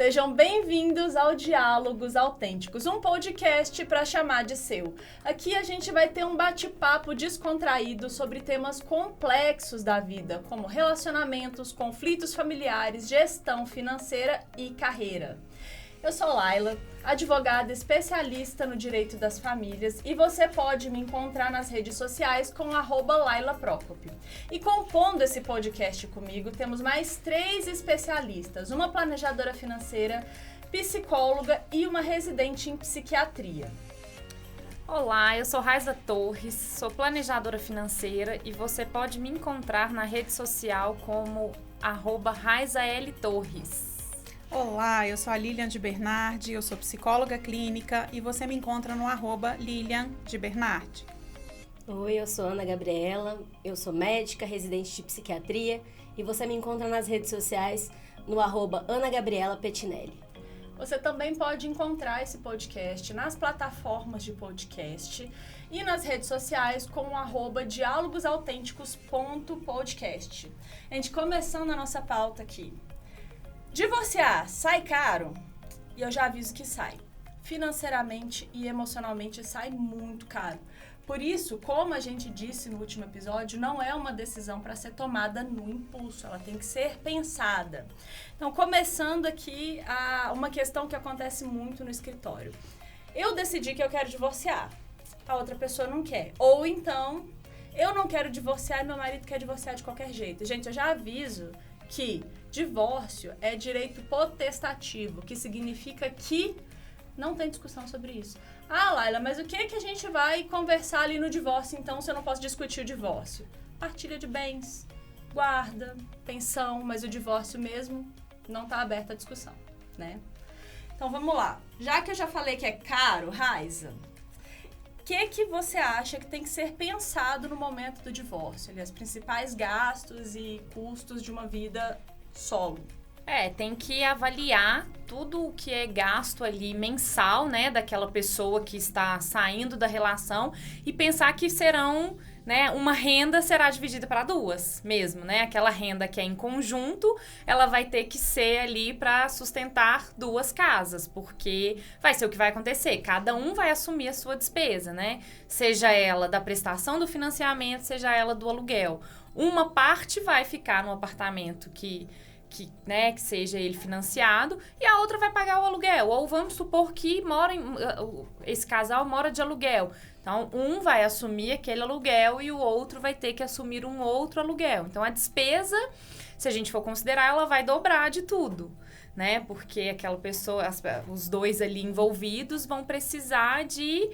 Sejam bem-vindos ao Diálogos Autênticos, um podcast para chamar de seu. Aqui a gente vai ter um bate-papo descontraído sobre temas complexos da vida, como relacionamentos, conflitos familiares, gestão financeira e carreira. Eu sou Laila, advogada especialista no direito das famílias, e você pode me encontrar nas redes sociais com @LailaProcopio. E compondo esse podcast comigo, temos mais 3 especialistas, uma planejadora financeira, psicóloga e uma residente em psiquiatria. Olá, eu sou Raiza Torres, sou planejadora financeira e você pode me encontrar na rede social como @RaizaLTorres. Olá, eu sou a Lilian de Bernardi, eu sou psicóloga clínica e você me encontra no @Lilian de Bernardi. Oi, eu sou Ana Gabriela, eu sou médica, residente de psiquiatria e você me encontra nas redes sociais no @AnaGabrielaPetinelli. Você também pode encontrar esse podcast nas plataformas de podcast e nas redes sociais com o @dialogosautênticos.podcast. A gente começando a nossa pauta aqui. Divorciar sai caro? E eu já aviso que sai. Financeiramente e emocionalmente sai muito caro. Por isso, como a gente disse no último episódio, não é uma decisão para ser tomada no impulso, ela tem que ser pensada. Então, começando aqui uma questão que acontece muito no escritório. Eu decidi que eu quero divorciar, a outra pessoa não quer. Ou então, eu não quero divorciar e meu marido quer divorciar de qualquer jeito. Gente, eu já aviso que divórcio é direito potestativo, que significa que não tem discussão sobre isso. Ah, Laila, mas o que a gente vai conversar ali no divórcio, então, se eu não posso discutir o divórcio? Partilha de bens, guarda, pensão, mas o divórcio mesmo não está aberto à discussão, né? Então, vamos lá. Já que eu já falei que é caro, Raiza, o que você acha que tem que ser pensado no momento do divórcio? Ali, os principais gastos e custos de uma vida solo. Tem que avaliar tudo o que é gasto ali mensal, né, daquela pessoa que está saindo da relação e pensar que serão, né, uma renda será dividida para 2 mesmo, né? Aquela renda que é em conjunto, ela vai ter que ser ali para sustentar 2 casas, porque vai ser o que vai acontecer. Cada um vai assumir a sua despesa, né? Seja ela da prestação do financiamento, seja ela do aluguel. Uma parte vai ficar no apartamento que seja ele financiado, e a outra vai pagar o aluguel. Ou vamos supor que esse casal mora de aluguel. Então, um vai assumir aquele aluguel e o outro vai ter que assumir um outro aluguel. Então, a despesa, se a gente for considerar, ela vai dobrar de tudo, né? Porque aquela pessoa, os 2 ali envolvidos vão precisar de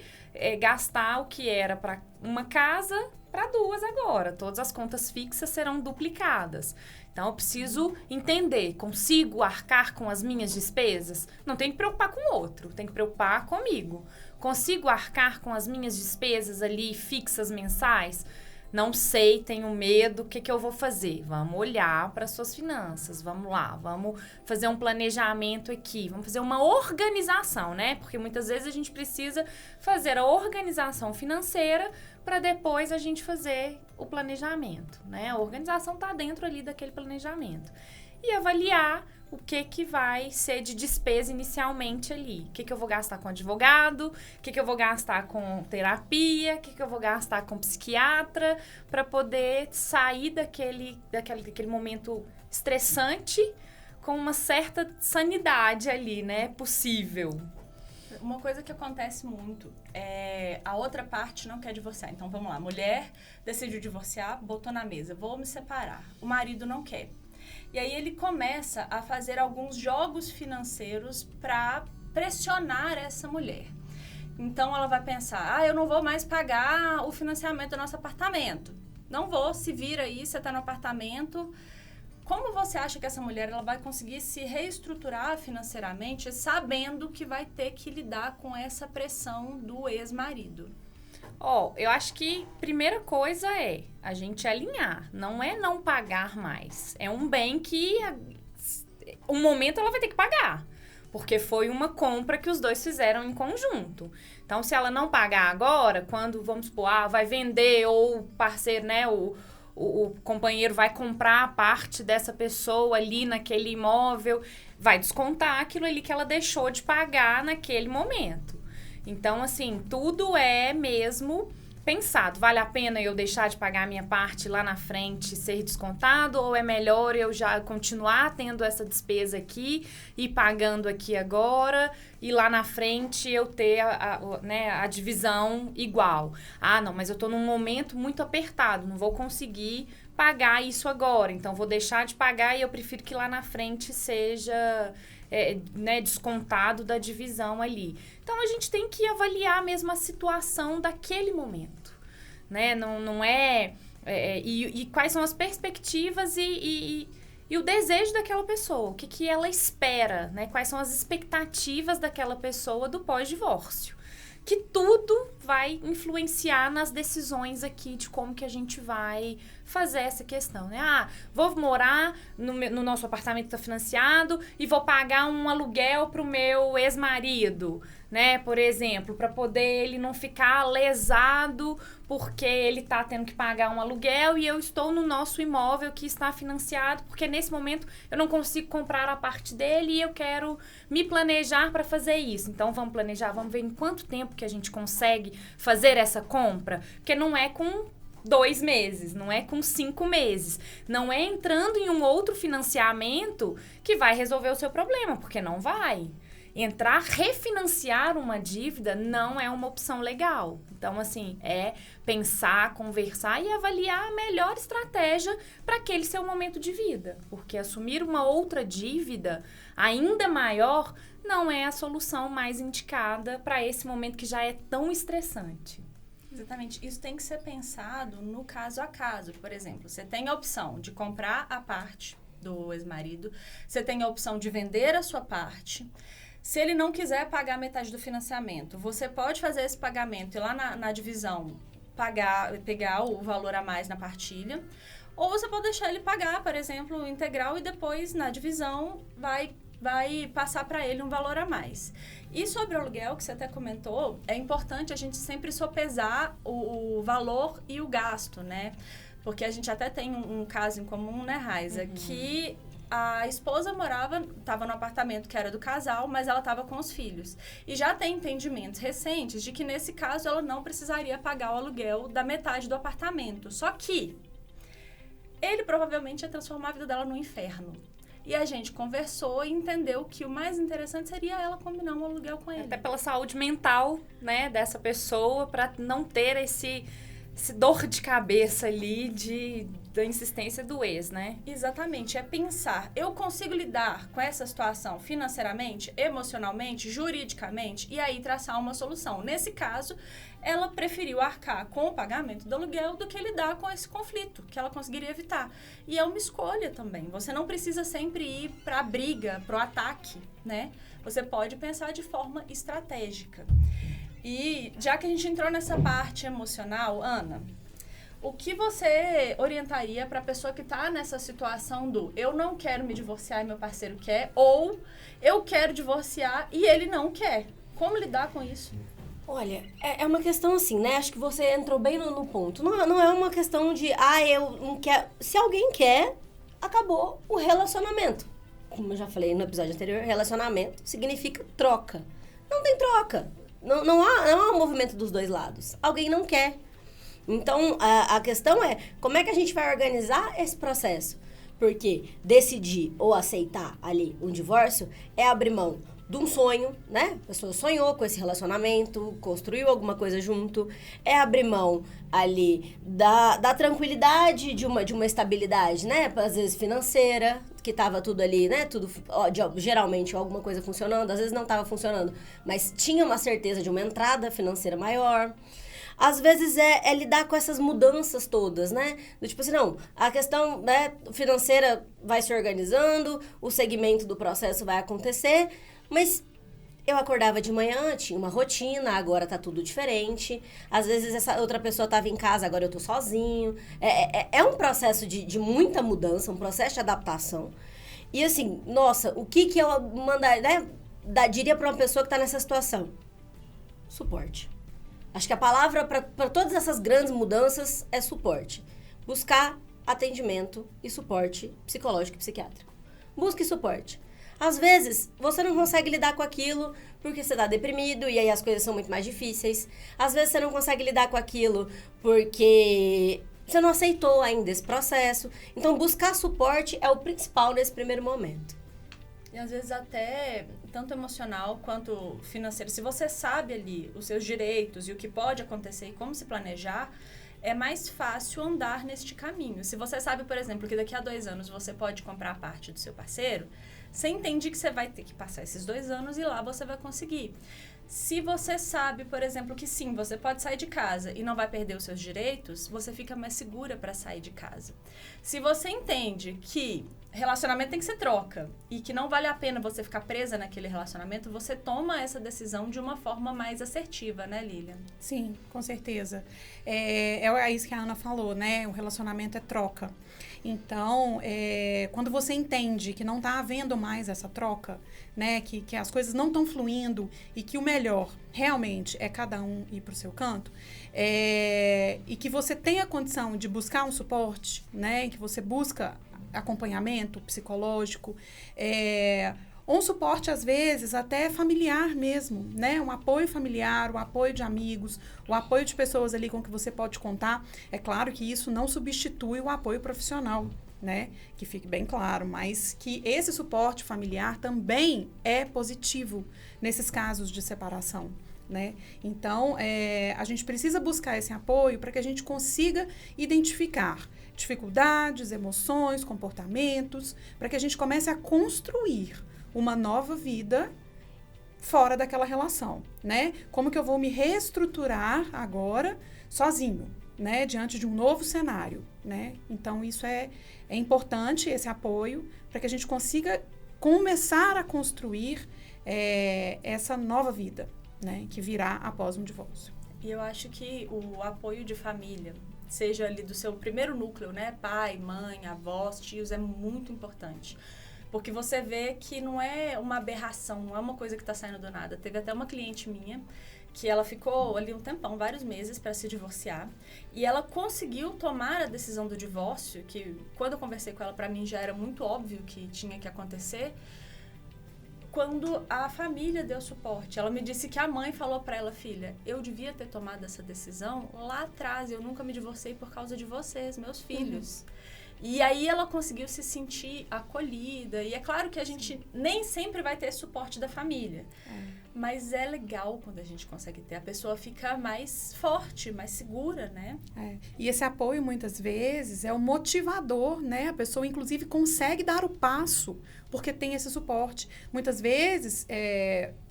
gastar o que era para uma casa para 2 agora. Todas as contas fixas serão duplicadas. Então, eu preciso entender, consigo arcar com as minhas despesas? Não tem que preocupar com o outro, tem que preocupar comigo. Consigo arcar com as minhas despesas ali fixas mensais? Não sei, tenho medo, o que eu vou fazer? Vamos olhar para as suas finanças, vamos lá, vamos fazer um planejamento aqui, vamos fazer uma organização, né? Porque muitas vezes a gente precisa fazer a organização financeira para depois a gente fazer o planejamento, né? A organização está dentro ali daquele planejamento. E avaliar o que vai ser de despesa inicialmente ali. O que eu vou gastar com advogado, o que eu vou gastar com terapia, o que eu vou gastar com psiquiatra, para poder sair daquele momento estressante com uma certa sanidade ali, né? Possível. Uma coisa que acontece muito é a outra parte não quer divorciar. Então, vamos lá. A mulher decidiu divorciar, botou na mesa. Vou me separar. O marido não quer. E aí ele começa a fazer alguns jogos financeiros para pressionar essa mulher. Então, ela vai pensar, eu não vou mais pagar o financiamento do nosso apartamento. Não vou, se vira aí, você está no apartamento. Como você acha que essa mulher ela vai conseguir se reestruturar financeiramente sabendo que vai ter que lidar com essa pressão do ex-marido? Eu acho que primeira coisa é a gente alinhar, não é não pagar mais. É um bem que um momento ela vai ter que pagar, porque foi uma compra que os 2 fizeram em conjunto. Então, se ela não pagar agora, quando, vamos supor, vai vender ou o parceiro, né, o companheiro vai comprar a parte dessa pessoa ali naquele imóvel, vai descontar aquilo ali que ela deixou de pagar naquele momento. Então, assim, tudo é mesmo pensado. Vale a pena eu deixar de pagar a minha parte lá na frente e ser descontado? Ou é melhor eu já continuar tendo essa despesa aqui e pagando aqui agora e lá na frente eu ter a divisão igual? Ah, não, mas eu tô num momento muito apertado, não vou conseguir pagar isso agora. Então, vou deixar de pagar e eu prefiro que lá na frente seja descontado da divisão ali. Então, a gente tem que avaliar mesmo a situação daquele momento, né? Não é... E quais são as perspectivas e o desejo daquela pessoa, o que ela espera, né? Quais são as expectativas daquela pessoa do pós-divórcio. Que tudo vai influenciar nas decisões aqui de como que a gente vai fazer essa questão, né? Ah, vou morar no nosso apartamento tá financiado e vou pagar um aluguel pro meu ex-marido, né? Por exemplo, para poder ele não ficar lesado porque ele tá tendo que pagar um aluguel e eu estou no nosso imóvel que está financiado porque nesse momento eu não consigo comprar a parte dele e eu quero me planejar para fazer isso. Então, vamos planejar, vamos ver em quanto tempo que a gente consegue fazer essa compra, porque não é com 2 meses, não é com 5 meses, não é entrando em um outro financiamento que vai resolver o seu problema, porque não vai. Refinanciar uma dívida não é uma opção legal. Então, assim, é pensar, conversar e avaliar a melhor estratégia para aquele seu momento de vida. Porque assumir uma outra dívida ainda maior não é a solução mais indicada para esse momento que já é tão estressante. Exatamente. Isso tem que ser pensado no caso a caso. Por exemplo, você tem a opção de comprar a parte do ex-marido, você tem a opção de vender a sua parte. Se ele não quiser pagar metade do financiamento, você pode fazer esse pagamento e lá na divisão pegar o valor a mais na partilha. Ou você pode deixar ele pagar, por exemplo, o integral e depois na divisão vai passar para ele um valor a mais. E sobre o aluguel, que você até comentou, é importante a gente sempre sopesar o valor e o gasto, né? Porque a gente até tem um caso em comum, né, Raiza? Que a esposa estava no apartamento que era do casal, mas ela estava com os filhos. E já tem entendimentos recentes de que, nesse caso, ela não precisaria pagar o aluguel da metade do apartamento. Só que ele provavelmente ia transformar a vida dela no inferno. E a gente conversou e entendeu que o mais interessante seria ela combinar um aluguel com ele. Até pela saúde mental, né, dessa pessoa, para não ter esse dor de cabeça ali da insistência do ex, né? Exatamente. É pensar, eu consigo lidar com essa situação financeiramente, emocionalmente, juridicamente, e aí traçar uma solução. Nesse caso, ela preferiu arcar com o pagamento do aluguel do que lidar com esse conflito, que ela conseguiria evitar. E é uma escolha também. Você não precisa sempre ir para a briga, para o ataque, né? Você pode pensar de forma estratégica. E já que a gente entrou nessa parte emocional, Ana, o que você orientaria para a pessoa que está nessa situação do eu não quero me divorciar e meu parceiro quer, ou eu quero divorciar e ele não quer? Como lidar com isso? Olha, é uma questão assim, né? Acho que você entrou bem no ponto. Não é uma questão de, eu não quero. Se alguém quer, acabou o relacionamento. Como eu já falei no episódio anterior, relacionamento significa troca. Não tem troca. Não há um movimento dos dois lados. Alguém não quer. Então, a questão é, como é que a gente vai organizar esse processo? Porque decidir ou aceitar ali um divórcio é abrir mão de um sonho, né? A pessoa sonhou com esse relacionamento, construiu alguma coisa junto. É abrir mão ali da tranquilidade de uma estabilidade, né? Às vezes financeira, que tava tudo ali, né? Tudo, geralmente, alguma coisa funcionando. Às vezes não tava funcionando, mas tinha uma certeza de uma entrada financeira maior. Às vezes é lidar com essas mudanças todas, né? Do tipo assim, não, a questão, né, financeira vai se organizando, o segmento do processo vai acontecer, mas eu acordava de manhã, tinha uma rotina, agora tá tudo diferente. Às vezes essa outra pessoa tava em casa, agora eu tô sozinho. É um processo de muita mudança, um processo de adaptação. E assim, nossa, o que eu diria pra uma pessoa que tá nessa situação? Suporte. Acho que a palavra para todas essas grandes mudanças é suporte. buscar atendimento e suporte psicológico e psiquiátrico. Busque suporte. Às vezes, você não consegue lidar com aquilo porque você está deprimido e aí as coisas são muito mais difíceis. Às vezes, você não consegue lidar com aquilo porque você não aceitou ainda esse processo. Então, buscar suporte é o principal nesse primeiro momento. E às vezes até, tanto emocional quanto financeiro, se você sabe ali os seus direitos e o que pode acontecer e como se planejar, é mais fácil andar neste caminho. Se você sabe, por exemplo, que daqui a 2 anos você pode comprar a parte do seu parceiro, você entende que você vai ter que passar esses 2 anos e lá você vai conseguir. Se você sabe, por exemplo, que sim, você pode sair de casa e não vai perder os seus direitos, você fica mais segura para sair de casa. Se você entende que relacionamento tem que ser troca e que não vale a pena você ficar presa naquele relacionamento, você toma essa decisão de uma forma mais assertiva, né, Lilian? Sim, com certeza. É isso que a Ana falou, né? O relacionamento é troca. Então, quando você entende que não está havendo mais essa troca, né? Que as coisas não estão fluindo e que o melhor realmente é cada um ir para o seu canto, e que você tem a condição de buscar um suporte, né? Que você busca acompanhamento psicológico, um suporte, às vezes, até familiar mesmo, né? Um apoio familiar, o apoio de amigos, o apoio de pessoas ali com que você pode contar. É claro que isso não substitui o apoio profissional, né? Que fique bem claro, mas que esse suporte familiar também é positivo nesses casos de separação, né? Então, a gente precisa buscar esse apoio para que a gente consiga identificar dificuldades, emoções, comportamentos, para que a gente comece a construir uma nova vida fora daquela relação, né? Como que eu vou me reestruturar agora sozinho, né? Diante de um novo cenário, né? Então, isso é importante, esse apoio, para que a gente consiga começar a construir essa nova vida, né? Que virá após um divórcio. E eu acho que o apoio de família, seja ali do seu primeiro núcleo, né? Pai, mãe, avós, tios, é muito importante. Porque você vê que não é uma aberração, não é uma coisa que está saindo do nada. Teve até uma cliente minha que ela ficou ali um tempão, vários meses, para se divorciar. E ela conseguiu tomar a decisão do divórcio, que quando eu conversei com ela, para mim já era muito óbvio que tinha que acontecer, quando a família deu suporte. Ela me disse que a mãe falou para ela: filha, eu devia ter tomado essa decisão lá atrás, eu nunca me divorciei por causa de vocês, meus filhos. E aí ela conseguiu se sentir acolhida. E é claro que a gente nem sempre vai ter suporte da família. Mas é legal quando a gente consegue ter. A pessoa fica mais forte, mais segura, né? E esse apoio, muitas vezes, é o motivador, né? A pessoa, inclusive, consegue dar o passo porque tem esse suporte. Muitas vezes,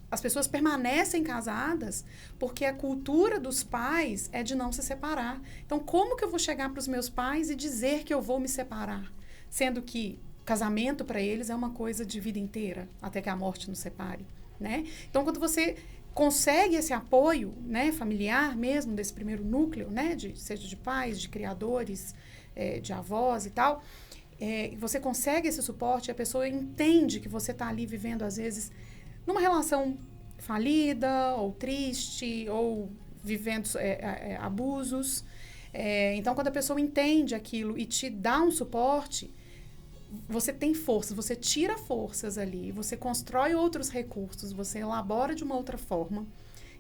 as pessoas permanecem casadas porque a cultura dos pais é de não se separar. Então, como que eu vou chegar para os meus pais e dizer que eu vou me separar? Sendo que casamento, para eles, é uma coisa de vida inteira, até que a morte nos separe, né? Então, quando você consegue esse apoio, né, familiar mesmo, desse primeiro núcleo, né, seja de pais, de criadores, de avós e tal, você consegue esse suporte, a pessoa entende que você está ali vivendo, às vezes, numa relação falida, ou triste, ou vivendo abusos. Então, quando a pessoa entende aquilo e te dá um suporte, você tem forças, você tira forças ali, você constrói outros recursos, você elabora de uma outra forma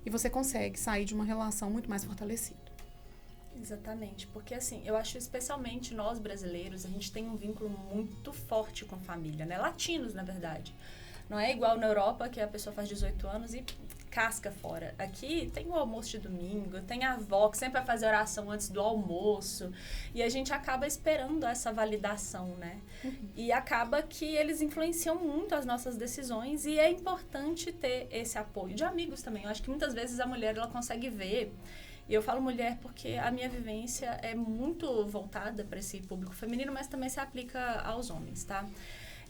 e você consegue sair de uma relação muito mais fortalecida. Exatamente, porque assim, eu acho especialmente nós brasileiros, a gente tem um vínculo muito forte com família, né? Latinos, na verdade. Não é igual na Europa, que a pessoa faz 18 anos e casca fora. Aqui tem o almoço de domingo, tem a avó que sempre vai fazer oração antes do almoço. E a gente acaba esperando essa validação, né? E acaba que eles influenciam muito as nossas decisões e é importante ter esse apoio de amigos também. Eu acho que muitas vezes a mulher, ela consegue ver. E eu falo mulher porque a minha vivência é muito voltada para esse público feminino, mas também se aplica aos homens, tá?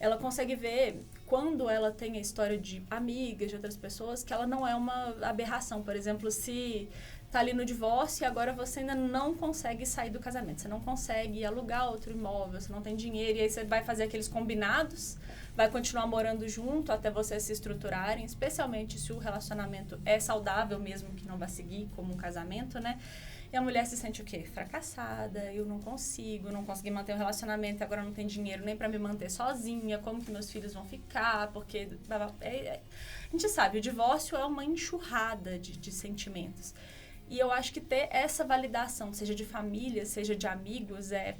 Ela consegue ver, quando ela tem a história de amigas, de outras pessoas, que ela não é uma aberração. Por exemplo, se tá ali no divórcio e agora você ainda não consegue sair do casamento, você não consegue alugar outro imóvel, você não tem dinheiro, e aí você vai fazer aqueles combinados, vai continuar morando junto até vocês se estruturarem, especialmente se o relacionamento é saudável, mesmo que não vá seguir como um casamento, né? E a mulher se sente o quê? Fracassada, eu não consegui manter um relacionamento, agora não tenho dinheiro nem para me manter sozinha, como que meus filhos vão ficar, porque... A gente sabe, o divórcio é uma enxurrada de sentimentos. E eu acho que ter essa validação, seja de família, seja de amigos, é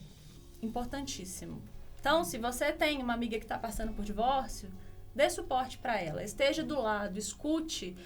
importantíssimo. Então, se você tem uma amiga que está passando por divórcio, dê suporte para ela, esteja do lado, escute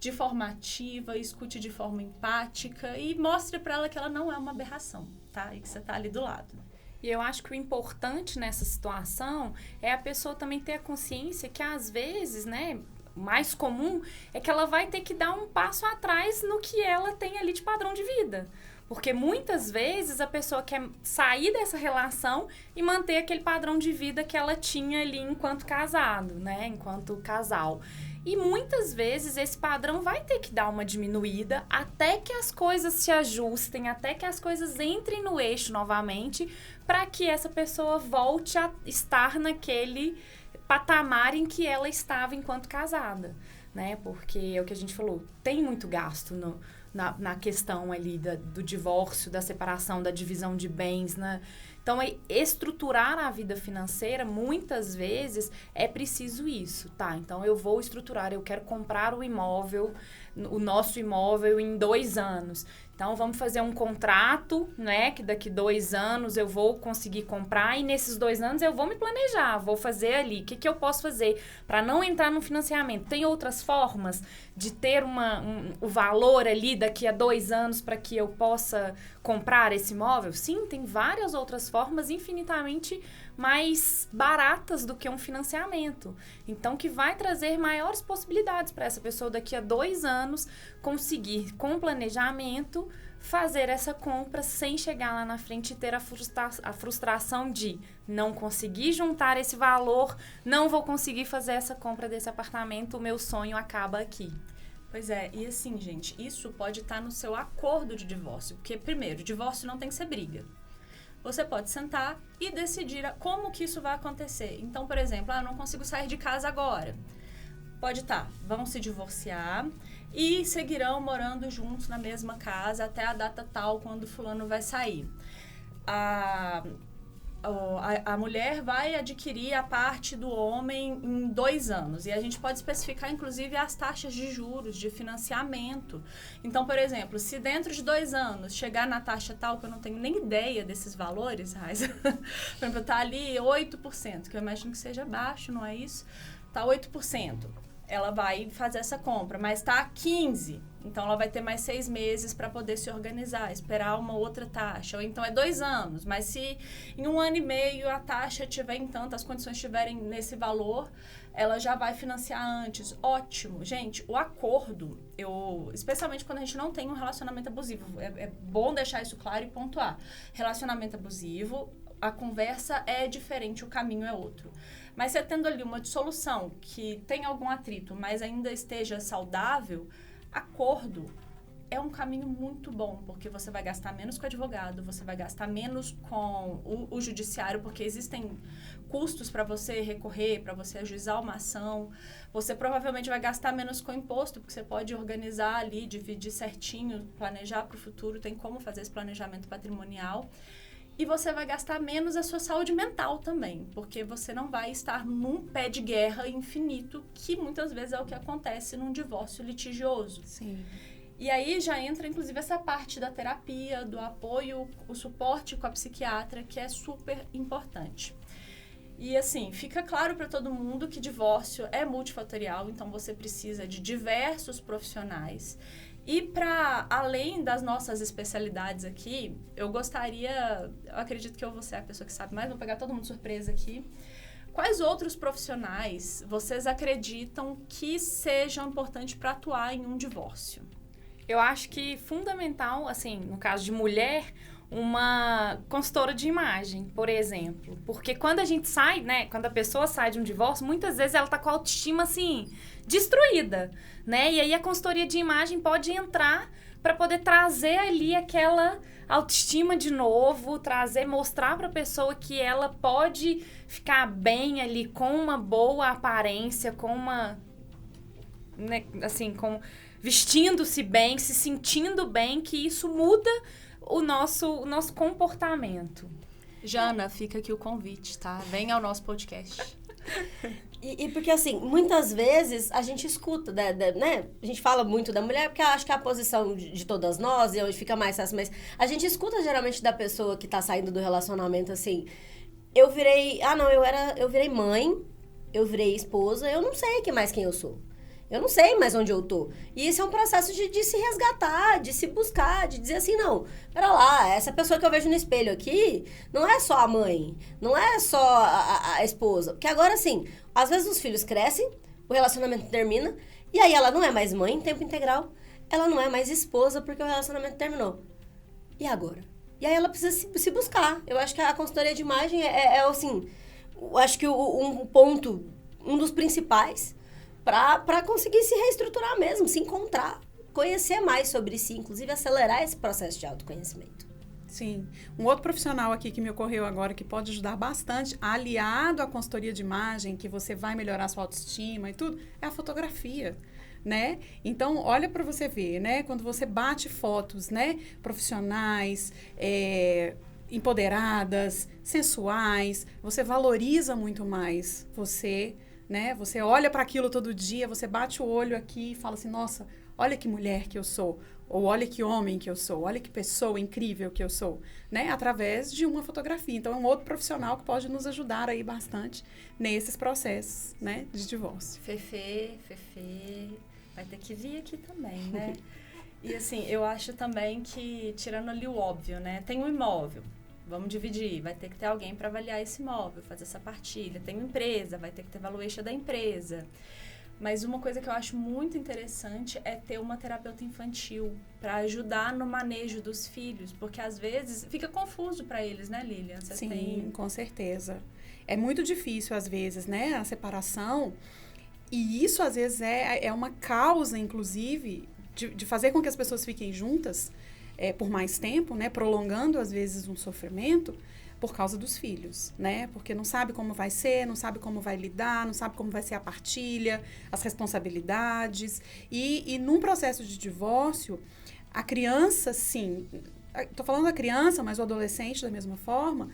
de forma ativa, escute de forma empática e mostre para ela que ela não é uma aberração, tá? E que você está ali do lado. E eu acho que o importante nessa situação é a pessoa também ter a consciência que, às vezes, né, mais comum é que ela vai ter que dar um passo atrás no que ela tem ali de padrão de vida. Porque muitas vezes a pessoa quer sair dessa relação e manter aquele padrão de vida que ela tinha ali enquanto casado, né? Enquanto casal. E muitas vezes esse padrão vai ter que dar uma diminuída até que as coisas se ajustem, até que as coisas entrem no eixo novamente, para que essa pessoa volte a estar naquele patamar em que ela estava enquanto casada, né? Porque é o que a gente falou, tem muito gasto na questão ali do divórcio, da separação, da divisão de bens, né? Então, estruturar a vida financeira, muitas vezes, é preciso isso, tá? Então, eu vou estruturar, eu quero comprar o imóvel, o nosso imóvel em 2 anos. Então, vamos fazer um contrato, né? Que daqui 2 anos eu vou conseguir comprar e nesses 2 anos eu vou me planejar, vou fazer ali. O que eu posso fazer para não entrar no financiamento? Tem outras formas de ter o valor ali daqui a 2 anos para que eu possa comprar esse imóvel? Sim, tem várias outras formas infinitamente mais baratas do que um financiamento. Então, que vai trazer maiores possibilidades para essa pessoa daqui a 2 anos conseguir, com planejamento, fazer essa compra sem chegar lá na frente e ter a frustração de não conseguir juntar esse valor, não vou conseguir fazer essa compra desse apartamento, o meu sonho acaba aqui. Pois é, e assim, gente, isso pode estar no seu acordo de divórcio, porque, primeiro, divórcio não tem que ser briga. Você pode sentar e decidir como que isso vai acontecer. Então, por exemplo, eu não consigo sair de casa agora. Pode estar, vão se divorciar e seguirão morando juntos na mesma casa até a data tal, quando fulano vai sair. A mulher vai adquirir a parte do homem em 2 anos. E a gente pode especificar, inclusive, as taxas de juros, de financiamento. Então, por exemplo, se dentro de 2 anos chegar na taxa tal, que eu não tenho nem ideia desses valores, Raiza, por exemplo, tá ali 8%, que eu imagino que seja baixo, não é isso? Tá 8%. Ela vai fazer essa compra, mas tá 15%. Então, ela vai ter mais 6 meses para poder se organizar, esperar uma outra taxa. Ou então, é 2 anos. Mas se em 1 ano e meio a taxa tiver em tanto, as condições estiverem nesse valor, ela já vai financiar antes. Ótimo. Gente, o acordo, especialmente quando a gente não tem um relacionamento abusivo, é bom deixar isso claro e pontuar. Relacionamento abusivo, a conversa é diferente, o caminho é outro. Mas você tendo ali uma dissolução que tem algum atrito, mas ainda esteja saudável, acordo é um caminho muito bom, porque você vai gastar menos com o advogado, você vai gastar menos com o judiciário, porque existem custos para você recorrer, para você ajuizar uma ação. Você provavelmente vai gastar menos com imposto, porque você pode organizar ali, dividir certinho, planejar para o futuro, tem como fazer esse planejamento patrimonial. E você vai gastar menos a sua saúde mental também, porque você não vai estar num pé de guerra infinito, que muitas vezes é o que acontece num divórcio litigioso. Sim. E aí já entra, inclusive, essa parte da terapia, do apoio, o suporte com a psiquiatra, que é super importante. E assim, fica claro para todo mundo que divórcio é multifatorial, então você precisa de diversos profissionais. E para além das nossas especialidades aqui, eu acredito que eu vou ser a pessoa que sabe mais, vou pegar todo mundo de surpresa aqui. Quais outros profissionais vocês acreditam que sejam importantes para atuar em um divórcio? Eu acho que fundamental, assim, no caso de mulher, uma consultora de imagem, por exemplo. Porque quando a gente sai, né, quando a pessoa sai de um divórcio, muitas vezes ela tá com a autoestima, assim, destruída, né? E aí a consultoria de imagem pode entrar para poder trazer ali aquela autoestima de novo, mostrar para a pessoa que ela pode ficar bem ali com uma boa aparência, com uma, né, assim, vestindo-se bem, se sentindo bem, que isso muda o nosso comportamento. Jana, fica aqui o convite, tá? Vem ao nosso podcast. E porque, assim, muitas vezes a gente escuta, né? A gente fala muito da mulher, porque eu acho que é a posição de todas nós, e onde fica mais fácil, mas a gente escuta geralmente da pessoa que tá saindo do relacionamento, assim, eu virei mãe, eu virei esposa, eu não sei mais quem eu sou. Eu não sei mais onde eu tô. E isso é um processo de se resgatar, de se buscar, de dizer assim, não, pera lá, essa pessoa que eu vejo no espelho aqui não é só a mãe, não é só a esposa. Porque agora, assim, às vezes os filhos crescem, o relacionamento termina, e aí ela não é mais mãe em tempo integral, ela não é mais esposa porque o relacionamento terminou. E agora? E aí ela precisa se buscar. Eu acho que a consultoria de imagem assim, eu acho que um dos principais para conseguir se reestruturar mesmo, se encontrar, conhecer mais sobre si, inclusive acelerar esse processo de autoconhecimento. Sim. Um outro profissional aqui que me ocorreu agora, que pode ajudar bastante, aliado à consultoria de imagem, que você vai melhorar sua autoestima e tudo, é a fotografia, né? Então, olha para você ver, né? Quando você bate fotos, né? Profissionais, empoderadas, sensuais, você valoriza muito mais você, né? Você olha para aquilo todo dia, você bate o olho aqui e fala assim, nossa, olha que mulher que eu sou, ou olha que homem que eu sou, olha que pessoa incrível que eu sou, né? Através de uma fotografia. Então, é um outro profissional que pode nos ajudar aí bastante nesses processos, né? De divórcio. Fefe, vai ter que vir aqui também, né? E assim, eu acho também que, tirando ali o óbvio, né? Tem um imóvel. Vamos dividir, vai ter que ter alguém para avaliar esse imóvel, fazer essa partilha. Tem uma empresa, vai ter que ter valuation da empresa. Mas uma coisa que eu acho muito interessante é ter uma terapeuta infantil para ajudar no manejo dos filhos, porque às vezes fica confuso para eles, né, Lilian? Sim, com certeza. É muito difícil às vezes, né, a separação, e isso às vezes é uma causa, inclusive, de fazer com que as pessoas fiquem juntas por mais tempo, né, prolongando às vezes um sofrimento, por causa dos filhos, né? Porque não sabe como vai ser, não sabe como vai lidar, não sabe como vai ser a partilha, as responsabilidades. E num processo de divórcio, a criança, sim, estou falando da criança, mas o adolescente da mesma forma,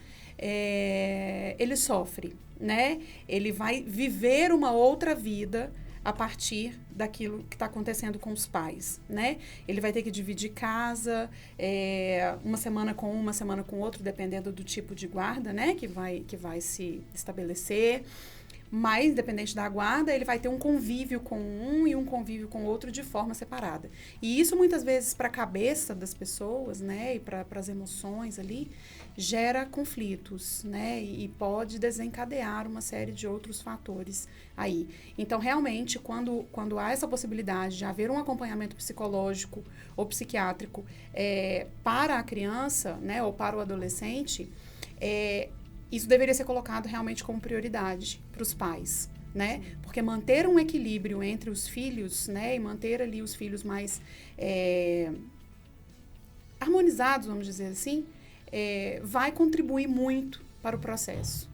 ele sofre, né? Ele vai viver uma outra vida a partir daquilo que está acontecendo com os pais, né? Ele vai ter que dividir casa, uma semana com uma semana com outro, dependendo do tipo de guarda, né? Que vai se estabelecer. Mas, independente da guarda, ele vai ter um convívio com um e um convívio com o outro de forma separada. E isso, muitas vezes, para a cabeça das pessoas, né? E para as emoções ali, gera conflitos, né? E pode desencadear uma série de outros fatores aí. Então, realmente, quando há essa possibilidade de haver um acompanhamento psicológico ou psiquiátrico para a criança, né? Ou para o adolescente, isso deveria ser colocado realmente como prioridade para os pais, né? Porque manter um equilíbrio entre os filhos, né? E manter ali os filhos mais harmonizados, vamos dizer assim, vai contribuir muito para o processo.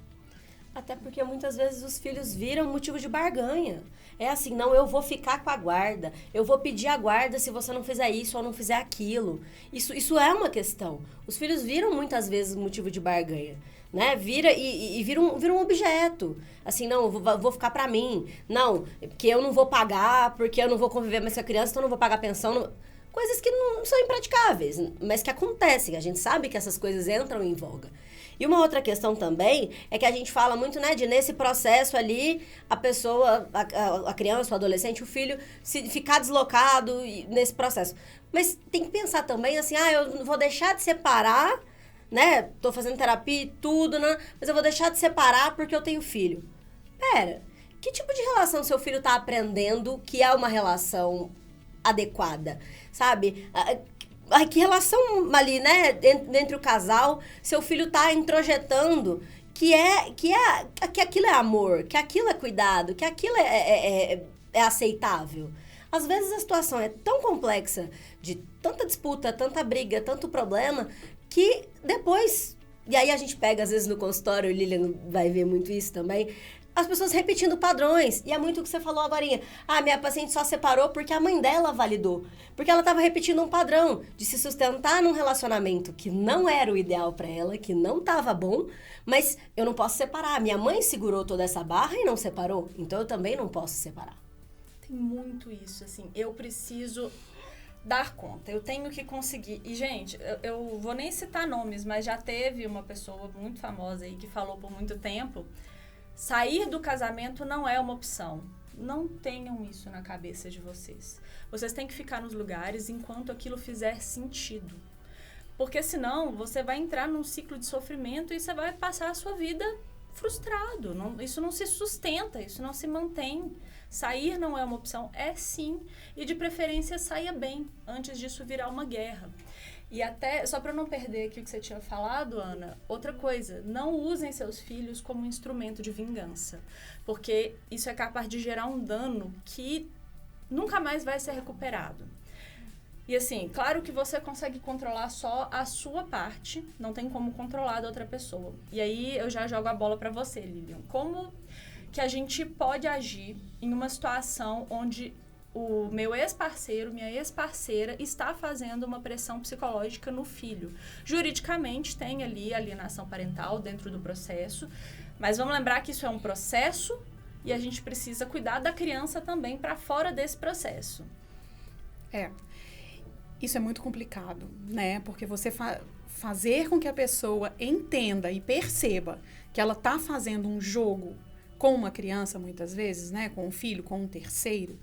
Até porque muitas vezes os filhos viram motivo de barganha. É assim, não, eu vou ficar com a guarda, eu vou pedir a guarda se você não fizer isso ou não fizer aquilo. Isso é uma questão. Os filhos viram muitas vezes motivo de barganha, né? Vira um objeto. Assim, não, vou ficar pra mim. Não, porque eu não vou pagar, porque eu não vou conviver mais com a criança, então eu não vou pagar pensão. Não... Coisas que não são impraticáveis, mas que acontecem. A gente sabe que essas coisas entram em voga. E uma outra questão também é que a gente fala muito, né, de nesse processo ali, a pessoa, a criança, o adolescente, o filho, se ficar deslocado nesse processo. Mas tem que pensar também assim, eu vou deixar de separar, né, tô fazendo terapia e tudo, né, mas eu vou deixar de separar porque eu tenho filho. Pera, que tipo de relação seu filho tá aprendendo que é uma relação adequada, sabe? Que relação ali, né, entre o casal, seu filho tá introjetando que aquilo é amor, que aquilo é cuidado, que aquilo é aceitável. Às vezes a situação é tão complexa, de tanta disputa, tanta briga, tanto problema, que depois, e aí a gente pega às vezes no consultório, Lilian vai ver muito isso também, as pessoas repetindo padrões. E é muito o que você falou agorinha. Ah, minha paciente só separou porque a mãe dela validou. Porque ela estava repetindo um padrão de se sustentar num relacionamento que não era o ideal para ela, que não estava bom, mas eu não posso separar. Minha mãe segurou toda essa barra e não separou, então eu também não posso separar. Tem muito isso, assim, eu preciso dar conta, eu tenho que conseguir. E, gente, eu vou nem citar nomes, mas já teve uma pessoa muito famosa aí que falou por muito tempo: sair do casamento não é uma opção. Não tenham isso na cabeça de vocês. Vocês têm que ficar nos lugares enquanto aquilo fizer sentido. Porque senão você vai entrar num ciclo de sofrimento e você vai passar a sua vida frustrado. Isso não se sustenta, isso não se mantém. Sair não é uma opção, é sim. E de preferência saia bem, antes disso virar uma guerra. E até, só para não perder aqui o que você tinha falado, Ana, outra coisa, não usem seus filhos como instrumento de vingança, porque isso é capaz de gerar um dano que nunca mais vai ser recuperado. E assim, claro que você consegue controlar só a sua parte, não tem como controlar a da outra pessoa. E aí eu já jogo a bola para você, Lilian. Como que a gente pode agir em uma situação onde o meu ex-parceiro, minha ex-parceira está fazendo uma pressão psicológica no filho? Juridicamente tem ali alienação parental dentro do processo, mas vamos lembrar que isso é um processo e a gente precisa cuidar da criança também para fora desse processo. Isso é muito complicado, né? Porque você fazer com que a pessoa entenda e perceba que ela está fazendo um jogo com uma criança, muitas vezes, né? Com um filho, com um terceiro,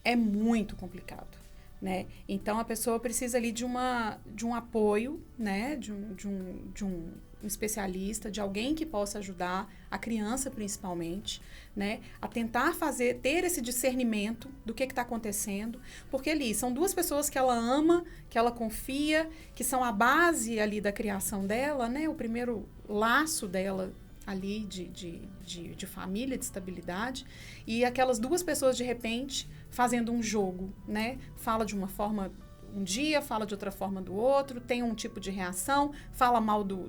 é muito complicado, né? Então, a pessoa precisa ali de um apoio, né? De um especialista, de alguém que possa ajudar a criança, principalmente, né? A tentar ter esse discernimento do que está acontecendo, porque ali são duas pessoas que ela ama, que ela confia, que são a base ali da criação dela, né? O primeiro laço dela ali de família, de estabilidade, e aquelas duas pessoas, de repente, fazendo um jogo, né? Fala de uma forma um dia, fala de outra forma do outro, tem um tipo de reação, fala mal do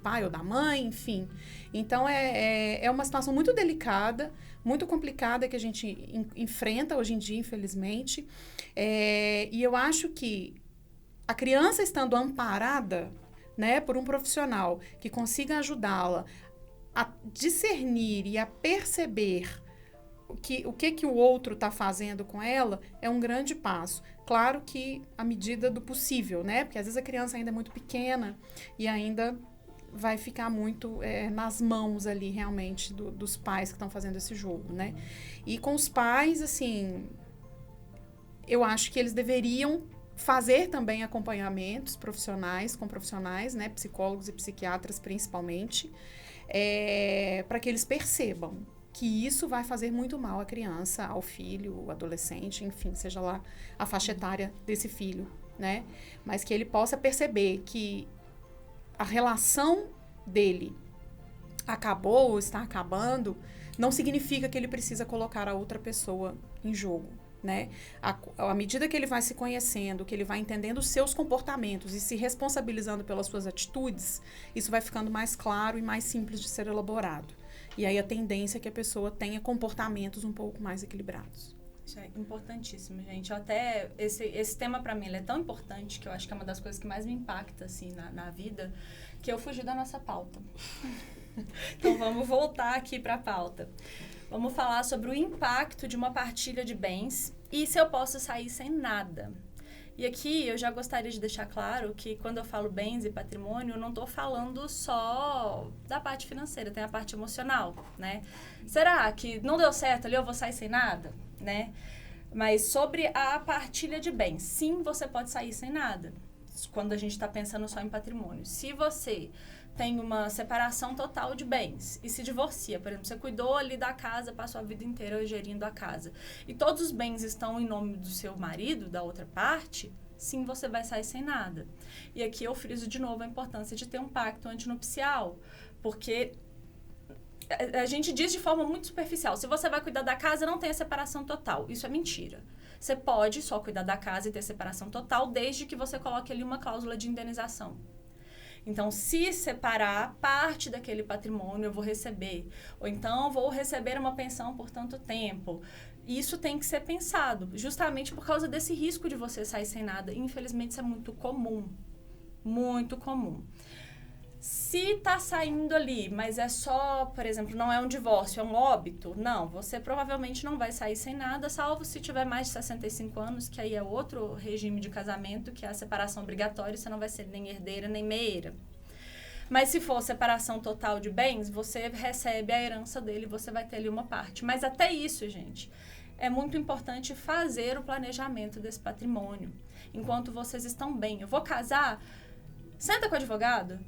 pai ou da mãe, enfim. Então, é uma situação muito delicada, muito complicada que a gente enfrenta hoje em dia, infelizmente. E eu acho que a criança estando amparada, né, por um profissional que consiga ajudá-la a discernir e a perceber o que o outro está fazendo com ela, é um grande passo. Claro que à medida do possível, né? Porque às vezes a criança ainda é muito pequena e ainda vai ficar muito nas mãos ali, realmente, dos pais que estão fazendo esse jogo, né? E com os pais, assim, eu acho que eles deveriam fazer também acompanhamentos profissionais, com profissionais, né? Psicólogos e psiquiatras, principalmente, para que eles percebam que isso vai fazer muito mal à criança, ao filho, ao adolescente, enfim, seja lá a faixa etária desse filho, né? Mas que ele possa perceber que a relação dele acabou ou está acabando, não significa que ele precisa colocar a outra pessoa em jogo, né? À medida que ele vai se conhecendo, que ele vai entendendo os seus comportamentos e se responsabilizando pelas suas atitudes, isso vai ficando mais claro e mais simples de ser elaborado. E aí a tendência é que a pessoa tenha comportamentos um pouco mais equilibrados. Isso é importantíssimo, gente. Até esse tema, para mim, ele é tão importante que eu acho que é uma das coisas que mais me impacta, assim, na vida, que eu fugi da nossa pauta. Então, vamos voltar aqui para a pauta. Vamos falar sobre o impacto de uma partilha de bens e se eu posso sair sem nada. E aqui eu já gostaria de deixar claro que quando eu falo bens e patrimônio, eu não estou falando só da parte financeira, tem a parte emocional, né? Será que não deu certo ali, eu vou sair sem nada, né? Mas sobre a partilha de bens, sim, você pode sair sem nada, quando a gente está pensando só em patrimônio. Se você tem uma separação total de bens e se divorcia, por exemplo, você cuidou ali da casa, passou a vida inteira gerindo a casa, e todos os bens estão em nome do seu marido, da outra parte, sim, você vai sair sem nada. E aqui eu friso de novo a importância de ter um pacto antinupcial, porque a gente diz de forma muito superficial, se você vai cuidar da casa, não tem a separação total. Isso é mentira. Você pode só cuidar da casa e ter separação total, desde que você coloque ali uma cláusula de indenização. Então, se separar parte daquele patrimônio, eu vou receber. Ou então, vou receber uma pensão por tanto tempo. Isso tem que ser pensado, justamente por causa desse risco de você sair sem nada. Infelizmente, isso é muito comum. Muito comum. Se tá saindo ali, mas é só, por exemplo, não é um divórcio, é um óbito, não, você provavelmente não vai sair sem nada, salvo se tiver mais de 65 anos, que aí é outro regime de casamento, que é a separação obrigatória, você não vai ser nem herdeira, nem meieira. Mas se for separação total de bens, você recebe a herança dele, você vai ter ali uma parte. Mas até isso, gente, é muito importante fazer o planejamento desse patrimônio, enquanto vocês estão bem. Eu vou casar, senta com o advogado,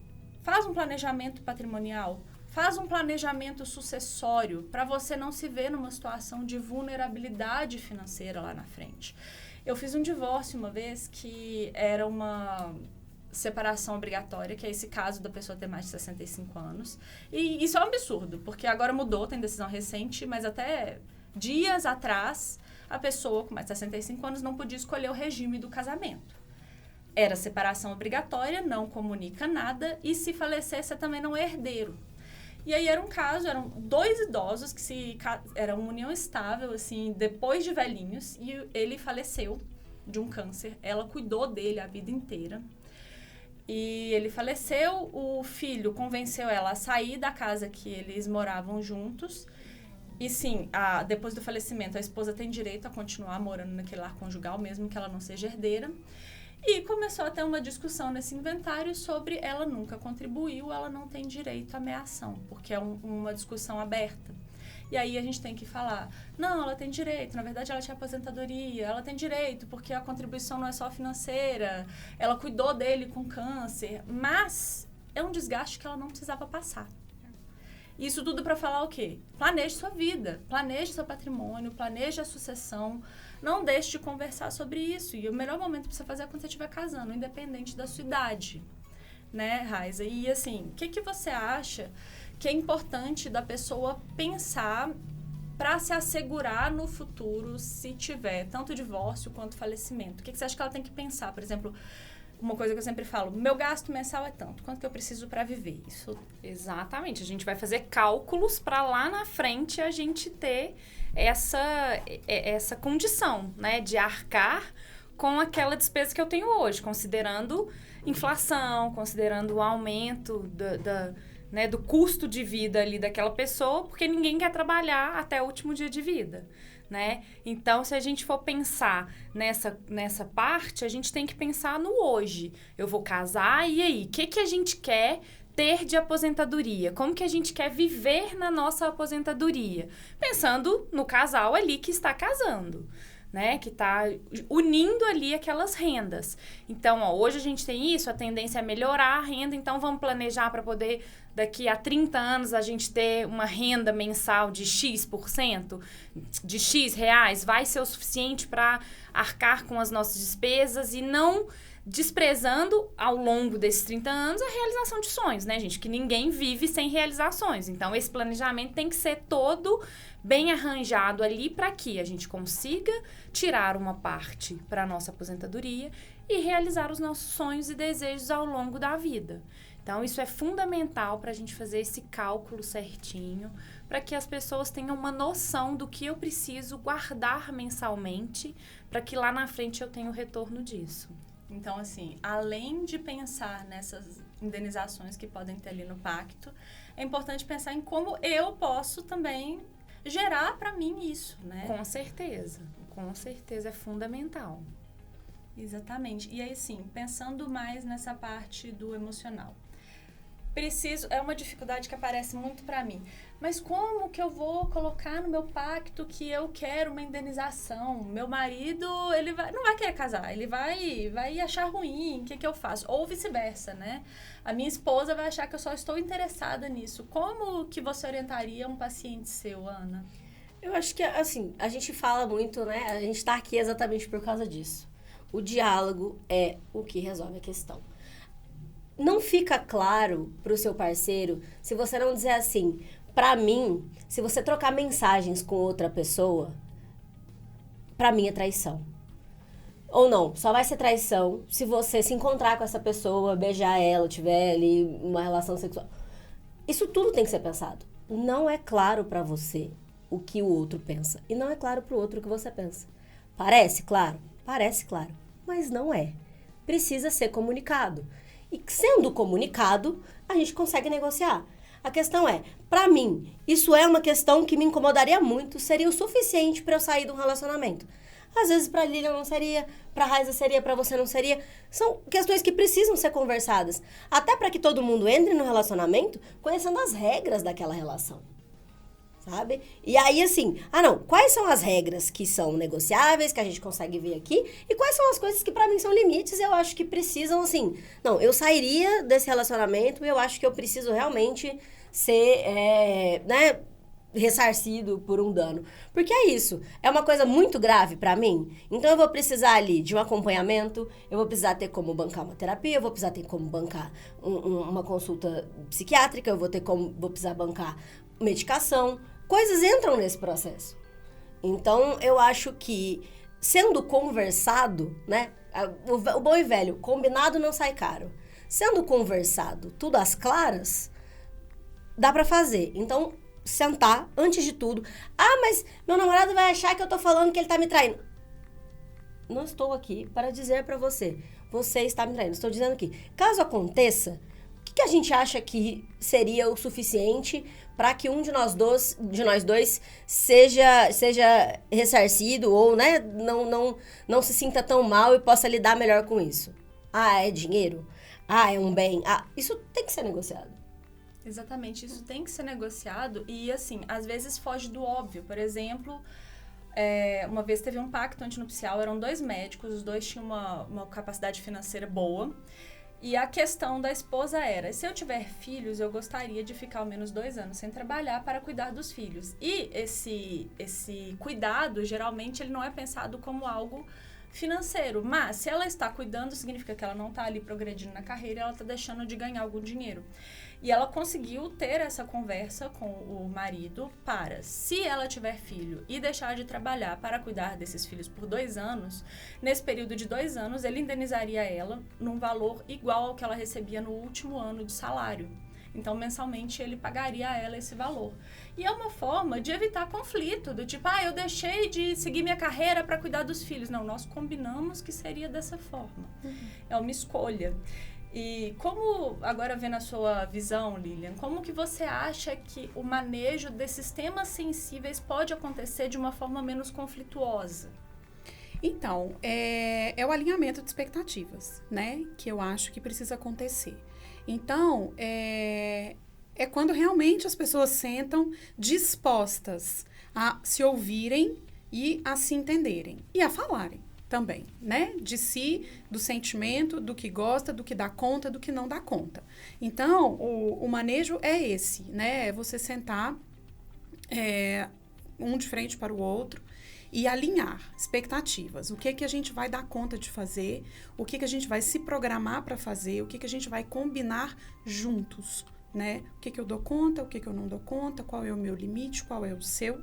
faz um planejamento patrimonial, faz um planejamento sucessório para você não se ver numa situação de vulnerabilidade financeira lá na frente. Eu fiz um divórcio uma vez que era uma separação obrigatória, que é esse caso da pessoa ter mais de 65 anos. E isso é um absurdo, porque agora mudou, tem decisão recente, mas até dias atrás, a pessoa com mais de 65 anos não podia escolher o regime do casamento. Era separação obrigatória, não comunica nada, e se falecer, você também não é herdeiro. E aí era um caso, eram 2 idosos que era uma união estável, assim, depois de velhinhos, e ele faleceu de um câncer. Ela cuidou dele a vida inteira. E ele faleceu, o filho convenceu ela a sair da casa que eles moravam juntos. E sim, depois do falecimento, a esposa tem direito a continuar morando naquele lar conjugal, mesmo que ela não seja herdeira. E começou a ter uma discussão nesse inventário sobre ela nunca contribuiu, ela não tem direito à meação, porque é uma discussão aberta. E aí a gente tem que falar, não, ela tem direito, na verdade ela tinha aposentadoria, ela tem direito porque a contribuição não é só financeira, ela cuidou dele com câncer, mas é um desgaste que ela não precisava passar. Isso tudo para falar o quê? Planeje sua vida, planeje seu patrimônio, planeje a sucessão. Não deixe de conversar sobre isso. E o melhor momento para você fazer é quando você estiver casando, independente da sua idade. Né, Raiza? E assim, o que você acha que é importante da pessoa pensar para se assegurar no futuro se tiver tanto divórcio quanto falecimento? O que você acha que ela tem que pensar? Por exemplo, uma coisa que eu sempre falo, meu gasto mensal é tanto, quanto que eu preciso para viver? Isso. Exatamente, a gente vai fazer cálculos para lá na frente a gente ter essa condição, né, de arcar com aquela despesa que eu tenho hoje, considerando inflação, considerando o aumento né, do custo de vida ali daquela pessoa, porque ninguém quer trabalhar até o último dia de vida. Né? Então, se a gente for pensar nessa parte, a gente tem que pensar no hoje. Eu vou casar, e aí? O que a gente quer ter de aposentadoria? Como que a gente quer viver na nossa aposentadoria? Pensando no casal ali que está casando, né? Que está unindo ali aquelas rendas. Então, hoje a gente tem isso, a tendência é melhorar a renda, então vamos planejar para poder, daqui a 30 anos, a gente ter uma renda mensal de X%, de X reais, vai ser o suficiente para arcar com as nossas despesas e não desprezando ao longo desses 30 anos a realização de sonhos, né, gente? Que ninguém vive sem realizações. Então, esse planejamento tem que ser todo bem arranjado ali para que a gente consiga tirar uma parte para a nossa aposentadoria e realizar os nossos sonhos e desejos ao longo da vida. Então, isso é fundamental para a gente fazer esse cálculo certinho, para que as pessoas tenham uma noção do que eu preciso guardar mensalmente, para que lá na frente eu tenha o retorno disso. Então, assim, além de pensar nessas indenizações que podem ter ali no pacto, é importante pensar em como eu posso também gerar para mim isso, né? Com certeza é fundamental. Exatamente. E aí, sim, pensando mais nessa parte do emocional. É uma dificuldade que aparece muito para mim. Mas como que eu vou colocar no meu pacto que eu quero uma indenização? Meu marido, ele não vai querer casar, ele vai achar ruim, o que eu faço? Ou vice-versa, né? A minha esposa vai achar que eu só estou interessada nisso. Como que você orientaria um paciente seu, Ana? Eu acho que, assim, a gente fala muito, né? A gente tá aqui exatamente por causa disso. O diálogo é o que resolve a questão. Não fica claro pro seu parceiro se você não dizer assim, pra mim, se você trocar mensagens com outra pessoa, pra mim é traição. ou não. Só vai ser traição se você se encontrar com essa pessoa, beijar ela, tiver ali uma relação sexual. Isso tudo tem que ser pensado. Não é claro pra você o que o outro pensa. E não é claro pro outro o que você pensa. Parece claro? Parece claro. Mas não é. Precisa ser comunicado. E sendo comunicado, a gente consegue negociar. A questão é, pra mim, isso é uma questão que me incomodaria muito, seria o suficiente pra eu sair de um relacionamento. Às vezes pra Lilian não seria, pra Raiza seria, pra você não seria. São questões que precisam ser conversadas. Até pra que todo mundo entre no relacionamento conhecendo as regras daquela relação. Sabe? E aí, assim, quais são as regras que são negociáveis, que a gente consegue ver aqui, e quais são as coisas que pra mim são limites, eu acho que precisam, assim, eu sairia desse relacionamento e eu acho que eu preciso realmente ser, ressarcido por um dano. Porque é isso, é uma coisa muito grave pra mim, então eu vou precisar ali de um acompanhamento, eu vou precisar ter como bancar uma terapia, eu vou precisar ter como bancar uma consulta psiquiátrica, vou precisar bancar medicação, coisas entram nesse processo. Então, eu acho que, sendo conversado, né? O bom e velho, combinado não sai caro. Sendo conversado, tudo às claras, dá pra fazer. Então, sentar, antes de tudo. Mas meu namorado vai achar que eu tô falando que ele tá me traindo. Não estou aqui para dizer pra você, você está me traindo. Estou dizendo que, caso aconteça, o que a gente acha que seria o suficiente para que um de nós dois seja ressarcido ou, né, não se sinta tão mal e possa lidar melhor com isso? É dinheiro? É um bem? Isso tem que ser negociado. Exatamente, isso tem que ser negociado e, assim, às vezes foge do óbvio. Por exemplo, uma vez teve um pacto antinupcial, eram 2 médicos, os 2 tinham uma capacidade financeira boa. E a questão da esposa era, se eu tiver filhos, eu gostaria de ficar ao menos 2 anos sem trabalhar para cuidar dos filhos. E esse cuidado, geralmente, ele não é pensado como algo financeiro. Mas, se ela está cuidando, significa que ela não está ali progredindo na carreira, ela está deixando de ganhar algum dinheiro. E ela conseguiu ter essa conversa com o marido para, se ela tiver filho e deixar de trabalhar para cuidar desses filhos por 2 anos, nesse período de 2 anos, ele indenizaria ela num valor igual ao que ela recebia no último ano de salário. Então, mensalmente, ele pagaria a ela esse valor. E é uma forma de evitar conflito, do tipo, eu deixei de seguir minha carreira para cuidar dos filhos. Não, nós combinamos que seria dessa forma. É uma escolha. E como, agora vendo a sua visão, Lilian, como que você acha que o manejo desses temas sensíveis pode acontecer de uma forma menos conflituosa? Então, é o alinhamento de expectativas, né? Que eu acho que precisa acontecer. Então, é quando realmente as pessoas sentam dispostas a se ouvirem e a se entenderem. E a falarem também, né? De si, do sentimento, do que gosta, do que dá conta, do que não dá conta. Então, o manejo é esse, né? É você sentar um de frente para o outro e alinhar expectativas. O que a gente vai dar conta de fazer, o que a gente vai se programar para fazer, o que a gente vai combinar juntos, né? O que eu dou conta, o que eu não dou conta, qual é o meu limite, qual é o seu,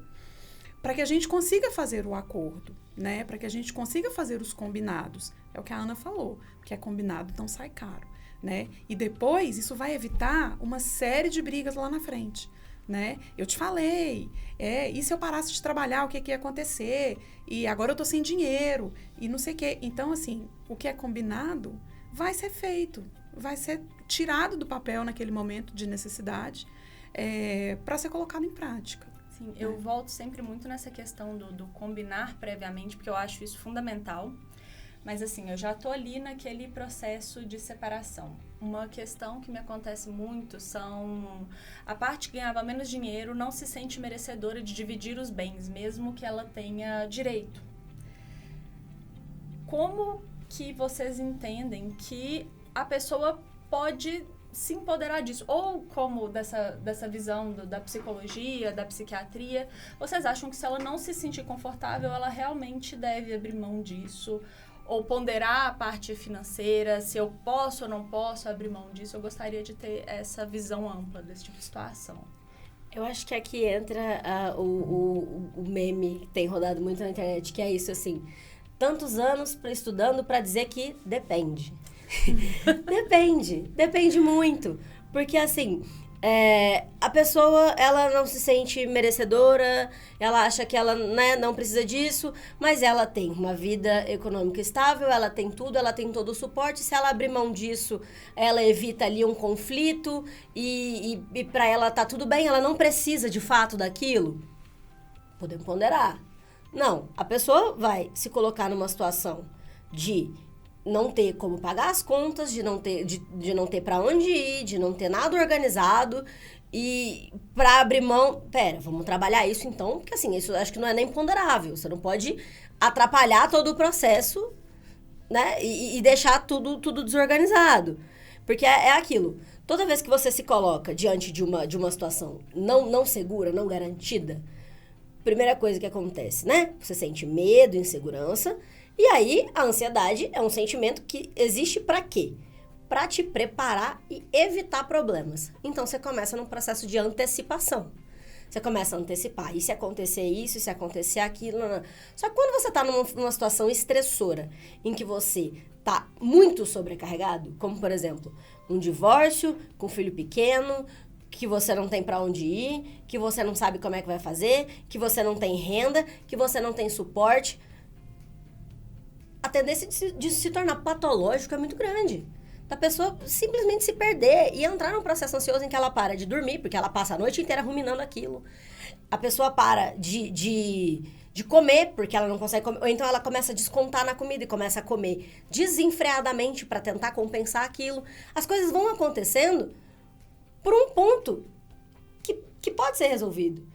para que a gente consiga fazer o acordo, né? Para que a gente consiga fazer os combinados. É o que a Ana falou, que é combinado não sai caro, né? E depois isso vai evitar uma série de brigas lá na frente, né? Eu te falei, e se eu parasse de trabalhar, o que ia acontecer? E agora eu tô sem dinheiro, e não sei o quê. Então, assim, o que é combinado vai ser feito, vai ser tirado do papel naquele momento de necessidade, para ser colocado em prática. Sim, eu volto sempre muito nessa questão do combinar previamente, porque eu acho isso fundamental. Mas, assim, eu já tô ali naquele processo de separação. Uma questão que me acontece muito são... A parte que ganhava menos dinheiro não se sente merecedora de dividir os bens, mesmo que ela tenha direito. Como que vocês entendem que a pessoa pode se empoderar disso? Ou como dessa visão da psicologia, da psiquiatria, vocês acham que se ela não se sentir confortável, ela realmente deve abrir mão disso? Ou ponderar a parte financeira, se eu posso ou não posso abrir mão disso? Eu gostaria de ter essa visão ampla desse tipo de situação. Eu acho que aqui entra o meme que tem rodado muito na internet, que é isso, assim, tantos anos estudando para dizer que depende. Depende muito. Porque, assim, a pessoa, ela não se sente merecedora, ela acha que ela, né, não precisa disso, mas ela tem uma vida econômica estável, ela tem tudo, ela tem todo o suporte. Se ela abrir mão disso, ela evita ali um conflito e para ela tá tudo bem, ela não precisa de fato daquilo. Podemos ponderar. Não, a pessoa vai se colocar numa situação de não ter como pagar as contas, de não ter para onde ir, de não ter nada organizado e para abrir mão... Pera, vamos trabalhar isso então, porque assim, isso acho que não é nem ponderável. Você não pode atrapalhar todo o processo, né, e deixar tudo desorganizado. Porque é aquilo. Toda vez que você se coloca diante de uma situação não segura, não garantida, primeira coisa que acontece, né? Você sente medo, insegurança. E aí, a ansiedade é um sentimento que existe para quê? Para te preparar e evitar problemas. Então, você começa num processo de antecipação. Você começa a antecipar. E se acontecer isso, se acontecer aquilo... Não. Só que quando você está numa situação estressora, em que você está muito sobrecarregado, como, por exemplo, um divórcio com filho pequeno, que você não tem para onde ir, que você não sabe como é que vai fazer, que você não tem renda, que você não tem suporte... A tendência de se tornar patológico é muito grande. Da pessoa simplesmente se perder e entrar num processo ansioso em que ela para de dormir, porque ela passa a noite inteira ruminando aquilo. A pessoa para de comer, porque ela não consegue comer. Ou então ela começa a descontar na comida e começa a comer desenfreadamente para tentar compensar aquilo. As coisas vão acontecendo por um ponto que pode ser resolvido.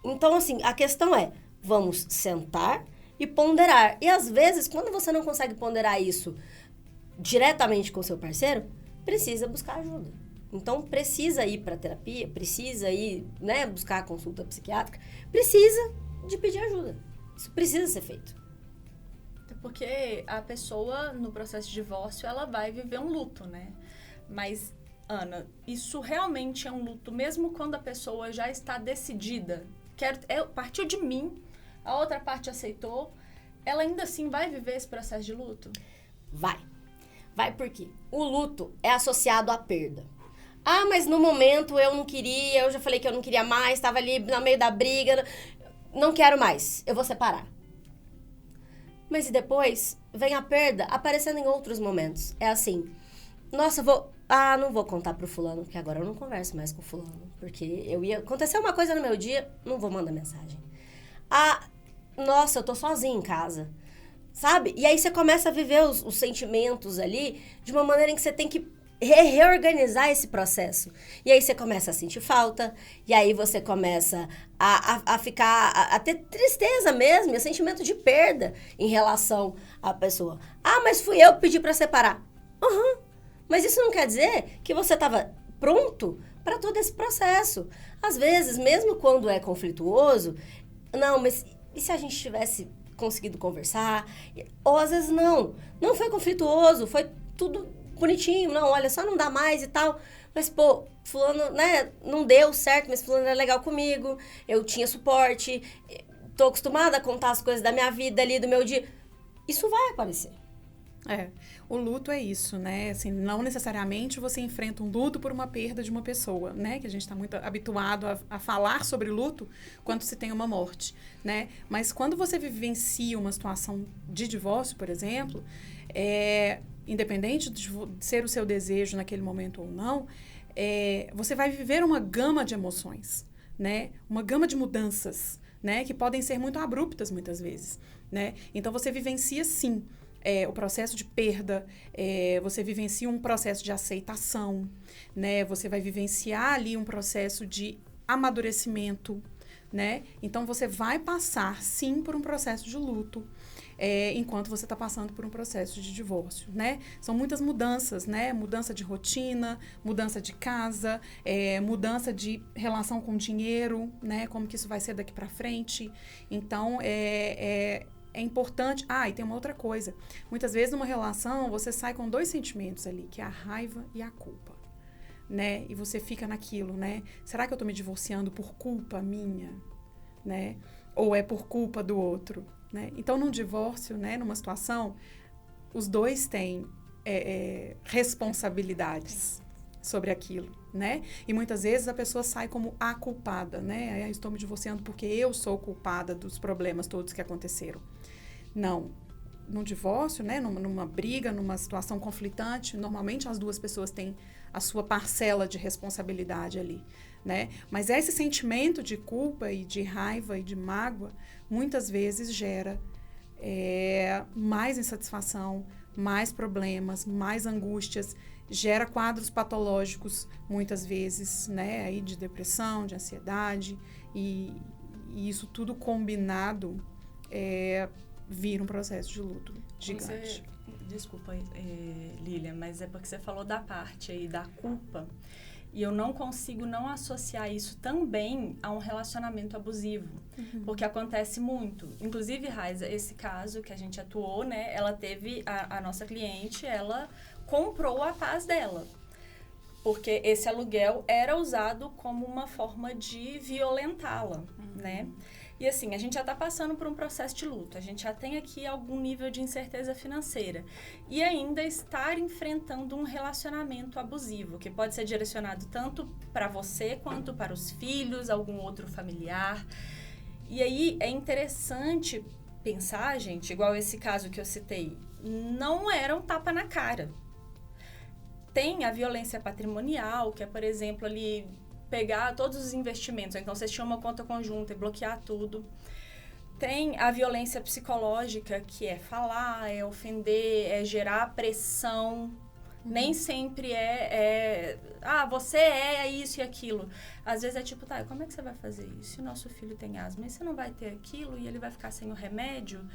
Então, assim, a questão é, vamos sentar e ponderar. E às vezes, quando você não consegue ponderar isso diretamente com o seu parceiro, precisa buscar ajuda. Então, precisa ir para terapia, precisa ir, né, buscar a consulta psiquiátrica, precisa de pedir ajuda. Isso precisa ser feito. Porque a pessoa, no processo de divórcio, ela vai viver um luto, né? Mas, Ana, isso realmente é um luto, mesmo quando a pessoa já está decidida. Partiu de mim, a outra parte aceitou, ela ainda assim vai viver esse processo de luto? Vai por quê? O luto é associado à perda. Ah, mas no momento eu não queria, eu já falei que eu não queria mais, estava ali no meio da briga, não quero mais, eu vou separar. Mas e depois vem a perda aparecendo em outros momentos. É assim, nossa, não vou contar pro fulano, porque agora eu não converso mais com o fulano, porque aconteceu uma coisa no meu dia, não vou mandar mensagem. Nossa, eu tô sozinha em casa, sabe? E aí você começa a viver os sentimentos ali de uma maneira em que você tem que reorganizar esse processo. E aí você começa a sentir falta, e aí você começa a ter tristeza mesmo, e sentimento de perda em relação à pessoa. Mas fui eu que pedi pra separar. Mas isso não quer dizer que você estava pronto para todo esse processo. Às vezes, mesmo quando é conflituoso, não, mas e se a gente tivesse conseguido conversar? Ou às vezes não foi conflituoso, foi tudo bonitinho, não, olha, só não dá mais e tal. Mas, pô, fulano, né, não deu certo, mas fulano era legal comigo, eu tinha suporte, tô acostumada a contar as coisas da minha vida ali, do meu dia. Isso vai aparecer. O luto é isso, né? Assim, não necessariamente você enfrenta um luto por uma perda de uma pessoa, né? Que a gente está muito habituado a falar sobre luto quando se tem uma morte, né? Mas quando você vivencia uma situação de divórcio, por exemplo, independente de ser o seu desejo naquele momento ou não, você vai viver uma gama de emoções, né? Uma gama de mudanças, né? Que podem ser muito abruptas muitas vezes, né? Então, você vivencia, sim, o processo de perda, você vivencia um processo de aceitação, né? Você vai vivenciar ali um processo de amadurecimento, né? Então, você vai passar, sim, por um processo de luto, enquanto você está passando por um processo de divórcio, né? São muitas mudanças, né? Mudança de rotina, mudança de casa, mudança de relação com o dinheiro, né? Como que isso vai ser daqui para frente. Então, é importante... e tem uma outra coisa. Muitas vezes, numa relação, você sai com 2 sentimentos ali, que é a raiva e a culpa, né? E você fica naquilo, né? Será que eu tô me divorciando por culpa minha, né? Ou é por culpa do outro? né? Então, num divórcio, né, numa situação, os dois têm responsabilidades sobre aquilo, né? E muitas vezes a pessoa sai como a culpada, né? Estou me divorciando porque eu sou culpada dos problemas todos que aconteceram. Não. Num divórcio, né? Numa briga, numa situação conflitante, normalmente as duas pessoas têm a sua parcela de responsabilidade ali, né? Mas esse sentimento de culpa e de raiva e de mágoa, muitas vezes gera mais insatisfação, mais problemas, mais angústias, gera quadros patológicos, muitas vezes, né, aí de depressão, de ansiedade, e isso tudo combinado vira um processo de luto gigante. Desculpa, Lilian, mas é porque você falou da parte aí da culpa, e eu não consigo não associar isso também a um relacionamento abusivo, porque acontece muito. Inclusive, Raiza, esse caso que a gente atuou, né, ela teve, a nossa cliente, ela comprou a paz dela, porque esse aluguel era usado como uma forma de violentá-la, né? E assim, a gente já está passando por um processo de luto, a gente já tem aqui algum nível de incerteza financeira e ainda estar enfrentando um relacionamento abusivo, que pode ser direcionado tanto para você quanto para os filhos, algum outro familiar. E aí é interessante pensar, gente, igual esse caso que eu citei, não era um tapa na cara. Tem a violência patrimonial, que é, por exemplo, ali pegar todos os investimentos, ou então vocês tinham uma conta conjunta e bloquear tudo. Tem a violência psicológica, que é falar, é ofender, é gerar pressão. Nem sempre você é isso e aquilo. Às vezes é tipo, tá, como é que você vai fazer isso? Se o nosso filho tem asma, e você não vai ter aquilo e ele vai ficar sem o remédio?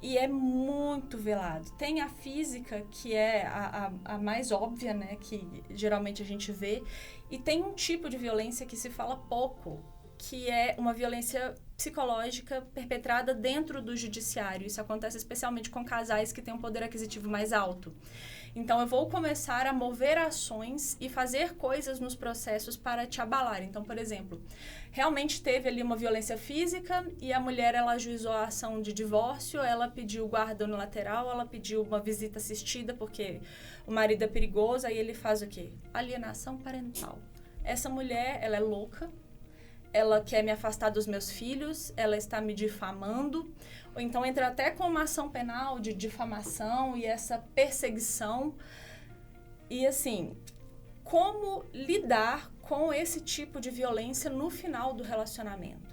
E é muito velado. Tem a física, que é a mais óbvia, né? Que geralmente a gente vê. E tem um tipo de violência que se fala pouco, que é uma violência psicológica perpetrada dentro do judiciário. Isso acontece especialmente com casais que têm um poder aquisitivo mais alto. Então, eu vou começar a mover ações e fazer coisas nos processos para te abalar. Então, por exemplo, realmente teve ali uma violência física e a mulher, ela ajuizou a ação de divórcio, ela pediu guarda unilateral, ela pediu uma visita assistida porque o marido é perigoso, aí ele faz o quê? Alienação parental. Essa mulher, ela é louca, ela quer me afastar dos meus filhos, ela está me difamando, ou então entra até com uma ação penal de difamação e essa perseguição. E assim, como lidar com esse tipo de violência no final do relacionamento?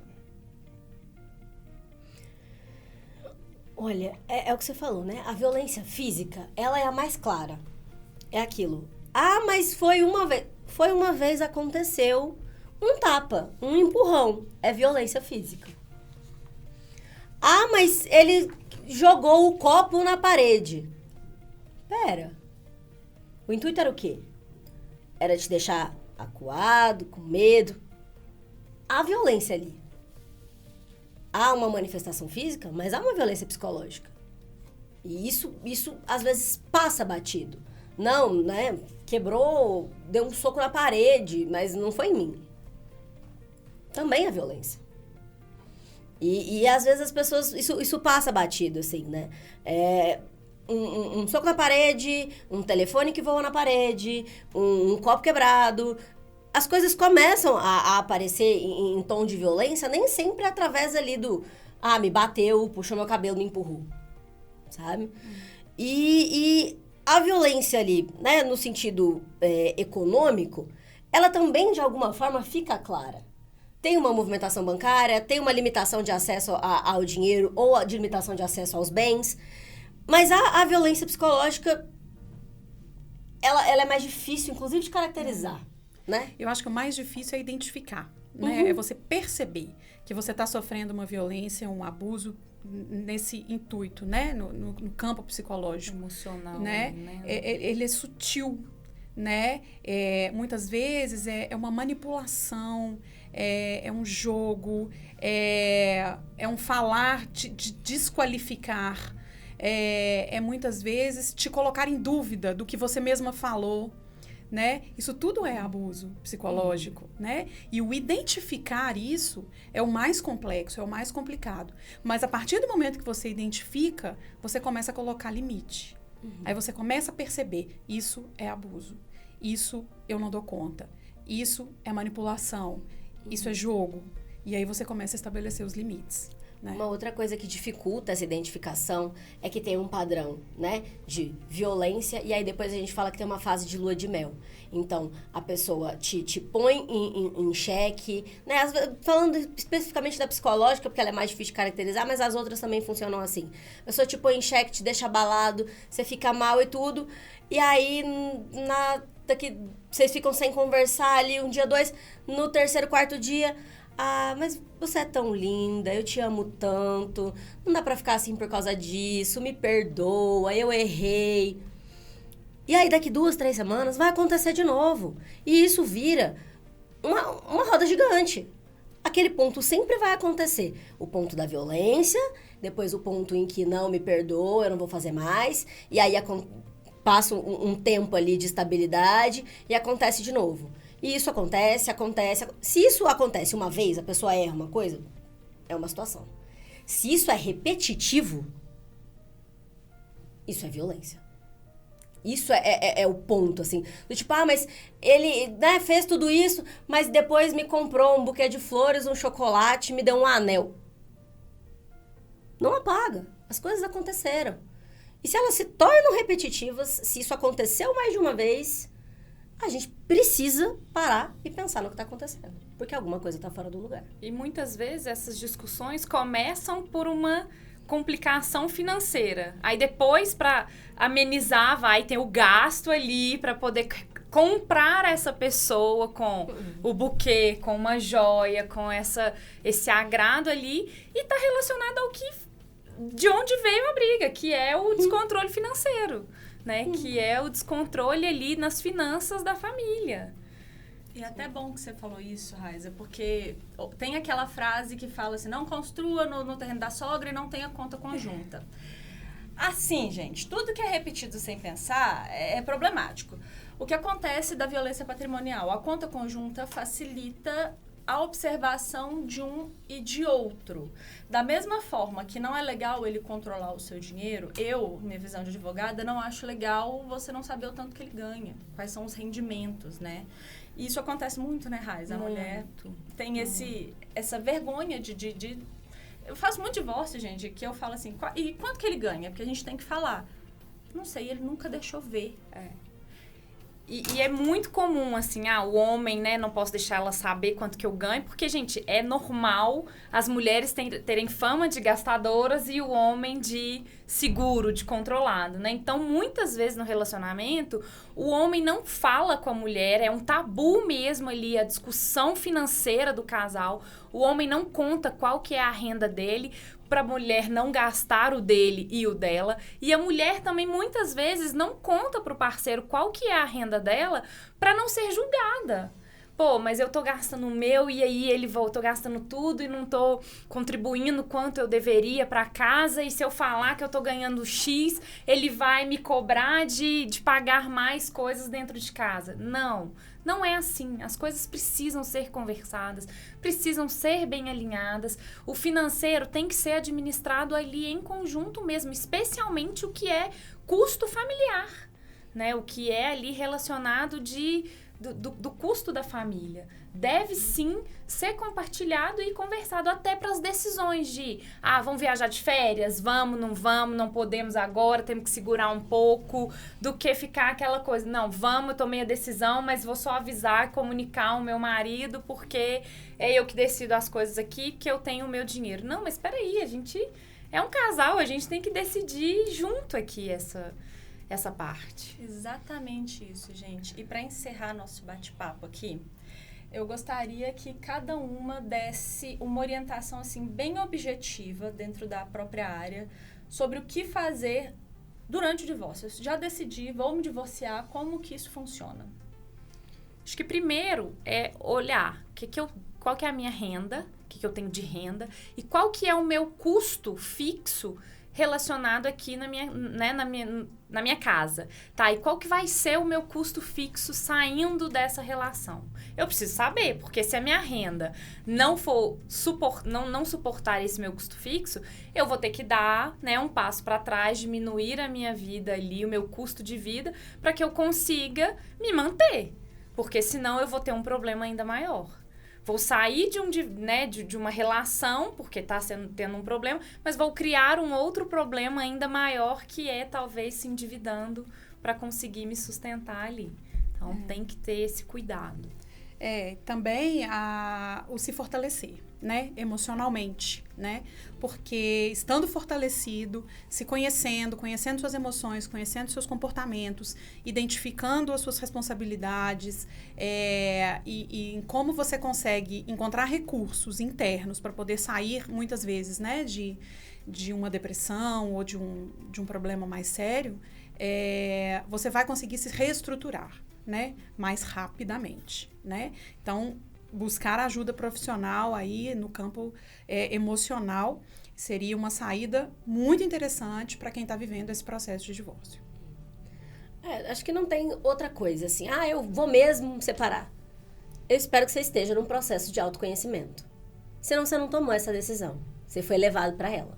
Olha, é o que você falou, né? A violência física, ela é a mais clara. É aquilo. Ah, mas foi uma vez aconteceu um tapa, um empurrão. É violência física. Ah, mas ele jogou o copo na parede. Pera. O intuito era o quê? Era te deixar acuado, com medo. Há violência ali. Há uma manifestação física, mas há uma violência psicológica. E isso às vezes passa batido. Não, né? Quebrou, deu um soco na parede, mas não foi em mim. Também é violência. E às vezes as pessoas... Isso passa batido, assim, né? Um soco na parede, um telefone que voa na parede, um copo quebrado. As coisas começam a aparecer em tom de violência, nem sempre através ali do... Ah, me bateu, puxou meu cabelo, me empurrou. Sabe? E a violência ali, né, no sentido econômico, ela também, de alguma forma, fica clara. Tem uma movimentação bancária, tem uma limitação de acesso ao dinheiro ou de limitação de acesso aos bens. Mas a violência psicológica, ela é mais difícil, inclusive, de caracterizar, né? Eu acho que o mais difícil é identificar, né? É você perceber que você está sofrendo uma violência, um abuso nesse intuito, né? No campo psicológico. Emocional, né? Ele é sutil, né? Muitas vezes é uma manipulação, é um jogo, é um falar de desqualificar, muitas vezes te colocar em dúvida do que você mesma falou, né? Isso tudo é abuso psicológico, né? E o identificar isso é o mais complexo, é o mais complicado. Mas a partir do momento que você identifica, você começa a colocar limite. Aí você começa a perceber, isso é abuso, isso eu não dou conta, isso é manipulação, isso é jogo. E aí você começa a estabelecer os limites. Né? Uma outra coisa que dificulta essa identificação é que tem um padrão, né, de violência, e aí depois a gente fala que tem uma fase de lua de mel. Então, a pessoa te põe em xeque, né, falando especificamente da psicológica, porque ela é mais difícil de caracterizar, mas as outras também funcionam assim. A pessoa te põe em xeque, te deixa abalado, você fica mal e tudo, e aí daqui vocês ficam sem conversar ali um dia, dois, no terceiro, quarto dia... Ah, mas você é tão linda, eu te amo tanto, não dá pra ficar assim por causa disso, me perdoa, eu errei. E aí daqui 2, 3 semanas vai acontecer de novo. E isso vira uma roda gigante. Aquele ponto sempre vai acontecer. O ponto da violência, depois o ponto em que não me perdoa, eu não vou fazer mais. E aí passa um tempo ali de estabilidade e acontece de novo. E isso acontece. Se isso acontece uma vez, a pessoa erra uma coisa, é uma situação. Se isso é repetitivo, isso é violência. Isso é o ponto, assim. Do tipo, mas ele, né, fez tudo isso, mas depois me comprou um buquê de flores, um chocolate, me deu um anel. Não apaga. As coisas aconteceram. E se elas se tornam repetitivas, se isso aconteceu mais de uma vez... a gente precisa parar e pensar no que está acontecendo. Porque alguma coisa está fora do lugar. E muitas vezes essas discussões começam por uma complicação financeira. Aí depois, para amenizar, vai ter o gasto ali para poder comprar essa pessoa com o buquê, com uma joia, com esse agrado ali. E está relacionado ao de onde veio a briga, que é o descontrole financeiro. Né? Que é o descontrole ali nas finanças da família. E é até bom que você falou isso, Raiza, porque tem aquela frase que fala assim, não construa no terreno da sogra e não tenha conta conjunta. Assim, gente, tudo que é repetido sem pensar é problemático. O que acontece da violência patrimonial? A conta conjunta facilita a observação de um e de outro. Da mesma forma que não é legal ele controlar o seu dinheiro, minha visão de advogada, não acho legal você não saber o tanto que ele ganha, quais são os rendimentos, né? E isso acontece muito, né, Raiza? A mulher tem essa vergonha de... Eu faço muito divórcio, gente, que eu falo assim, e quanto que ele ganha? Porque a gente tem que falar. Não sei, ele nunca deixou ver. E é muito comum, assim, o homem, né, não posso deixar ela saber quanto que eu ganho, porque, gente, é normal as mulheres terem fama de gastadoras e o homem de seguro, de controlado, né? Então, muitas vezes no relacionamento, o homem não fala com a mulher, é um tabu mesmo ali, a discussão financeira do casal. O homem não conta qual que é a renda dele, para a mulher não gastar o dele e o dela. E a mulher também, muitas vezes, não conta para o parceiro qual que é a renda dela para não ser julgada. Pô, mas eu tô gastando o meu e aí tô gastando tudo e não tô contribuindo quanto eu deveria para casa. E se eu falar que eu tô ganhando X, ele vai me cobrar de pagar mais coisas dentro de casa. Não é assim. As coisas precisam ser conversadas, precisam ser bem alinhadas. O financeiro tem que ser administrado ali em conjunto mesmo, especialmente o que é custo familiar, né? O que é ali relacionado do custo da família. Deve sim ser compartilhado e conversado até para as decisões de vamos viajar de férias, vamos, não podemos agora, temos que segurar um pouco, do que ficar aquela coisa, não, vamos, eu tomei a decisão, mas vou só avisar, comunicar o meu marido, porque é eu que decido as coisas aqui, que eu tenho o meu dinheiro. Não, mas espera aí, a gente é um casal, a gente tem que decidir junto aqui essa parte. Exatamente isso, gente. E para encerrar nosso bate-papo aqui, eu gostaria que cada uma desse uma orientação assim bem objetiva dentro da própria área sobre o que fazer durante o divórcio. Eu já decidi, vou me divorciar, como que isso funciona? Acho que primeiro é olhar qual que é a minha renda, o que eu tenho de renda e qual que é o meu custo fixo relacionado aqui na minha casa. Tá, e qual que vai ser o meu custo fixo saindo dessa relação? Eu preciso saber, porque se a minha renda não suportar esse meu custo fixo, eu vou ter que dar, né, um passo para trás, diminuir a minha vida ali, o meu custo de vida, para que eu consiga me manter. Porque senão eu vou ter um problema ainda maior. Vou sair de uma relação, porque está tendo um problema, mas vou criar um outro problema ainda maior, que é talvez se endividando para conseguir me sustentar ali. Então, tem que ter esse cuidado. Também o se fortalecer, né, emocionalmente, né, porque estando fortalecido, se conhecendo suas emoções, conhecendo seus comportamentos, identificando as suas responsabilidades, e como você consegue encontrar recursos internos para poder sair, muitas vezes, né, de uma depressão ou de um problema mais sério, você vai conseguir se reestruturar, né, mais rapidamente, né? Então, buscar ajuda profissional aí no campo emocional seria uma saída muito interessante para quem está vivendo esse processo de divórcio. Acho que não tem outra coisa assim, eu vou mesmo separar. Eu espero que você esteja num processo de autoconhecimento. Senão você não tomou essa decisão. Você foi levado para ela.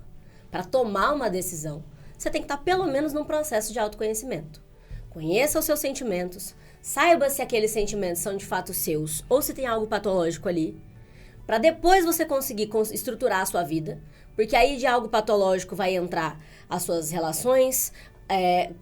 Para tomar uma decisão, você tem que estar pelo menos num processo de autoconhecimento. Conheça os seus sentimentos, saiba se aqueles sentimentos são de fato seus ou se tem algo patológico ali, para depois você conseguir estruturar a sua vida, porque aí de algo patológico vai entrar as suas relações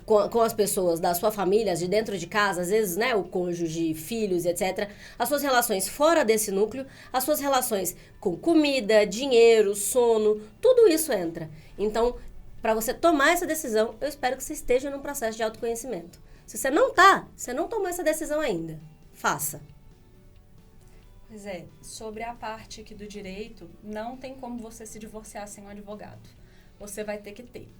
com as pessoas da sua família, de dentro de casa, às vezes, né, o cônjuge, filhos, etc. As suas relações fora desse núcleo, as suas relações com comida, dinheiro, sono, tudo isso entra. Então, para você tomar essa decisão, eu espero que você esteja num processo de autoconhecimento. Se você não tomou essa decisão ainda, faça. Pois sobre a parte aqui do direito, não tem como você se divorciar sem um advogado. Você vai ter que ter.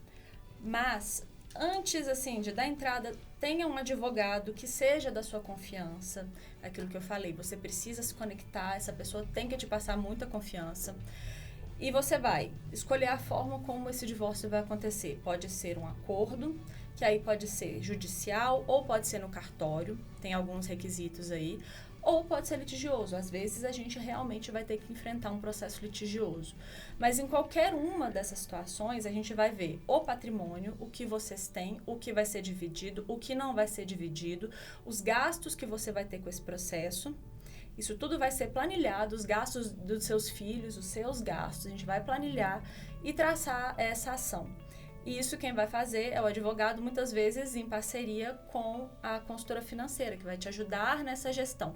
Mas, antes, assim, de dar entrada, tenha um advogado que seja da sua confiança. Aquilo que eu falei, você precisa se conectar, essa pessoa tem que te passar muita confiança. E você vai escolher a forma como esse divórcio vai acontecer. Pode ser um acordo, que aí pode ser judicial, ou pode ser no cartório, tem alguns requisitos aí, ou pode ser litigioso. Às vezes a gente realmente vai ter que enfrentar um processo litigioso. Mas em qualquer uma dessas situações, a gente vai ver o patrimônio, o que vocês têm, o que vai ser dividido, o que não vai ser dividido, os gastos que você vai ter com esse processo. Isso tudo vai ser planilhado, os gastos dos seus filhos, os seus gastos, a gente vai planilhar e traçar essa ação. E isso quem vai fazer é o advogado, muitas vezes em parceria com a consultora financeira, que vai te ajudar nessa gestão.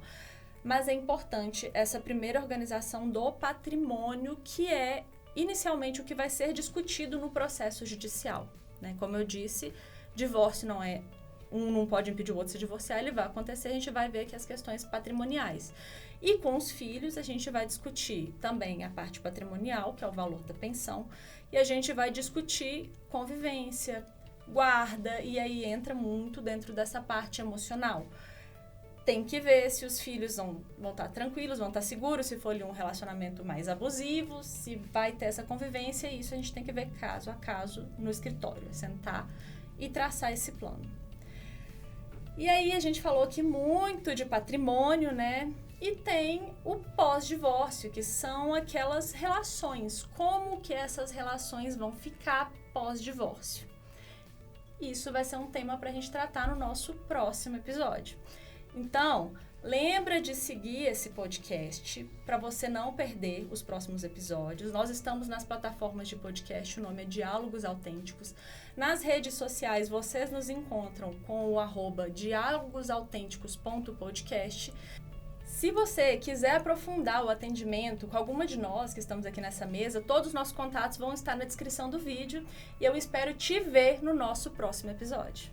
Mas é importante essa primeira organização do patrimônio, que é inicialmente o que vai ser discutido no processo judicial, né? Como eu disse, divórcio não é... Um não pode impedir o outro de se divorciar, ele vai acontecer, a gente vai ver aqui as questões patrimoniais. E com os filhos, a gente vai discutir também a parte patrimonial, que é o valor da pensão, e a gente vai discutir convivência, guarda, e aí entra muito dentro dessa parte emocional. Tem que ver se os filhos vão estar tranquilos, vão estar seguros, se for um relacionamento mais abusivo, se vai ter essa convivência, e isso a gente tem que ver caso a caso no escritório, sentar e traçar esse plano. E aí a gente falou aqui muito de patrimônio, né? E tem o pós-divórcio, que são aquelas relações. Como que essas relações vão ficar pós-divórcio? Isso vai ser um tema para a gente tratar no nosso próximo episódio. Então, lembra de seguir esse podcast para você não perder os próximos episódios. Nós estamos nas plataformas de podcast, o nome é Diálogos Autênticos. Nas redes sociais, vocês nos encontram com o @dialogosautênticos.podcast. Se você quiser aprofundar o atendimento com alguma de nós que estamos aqui nessa mesa, todos os nossos contatos vão estar na descrição do vídeo e eu espero te ver no nosso próximo episódio.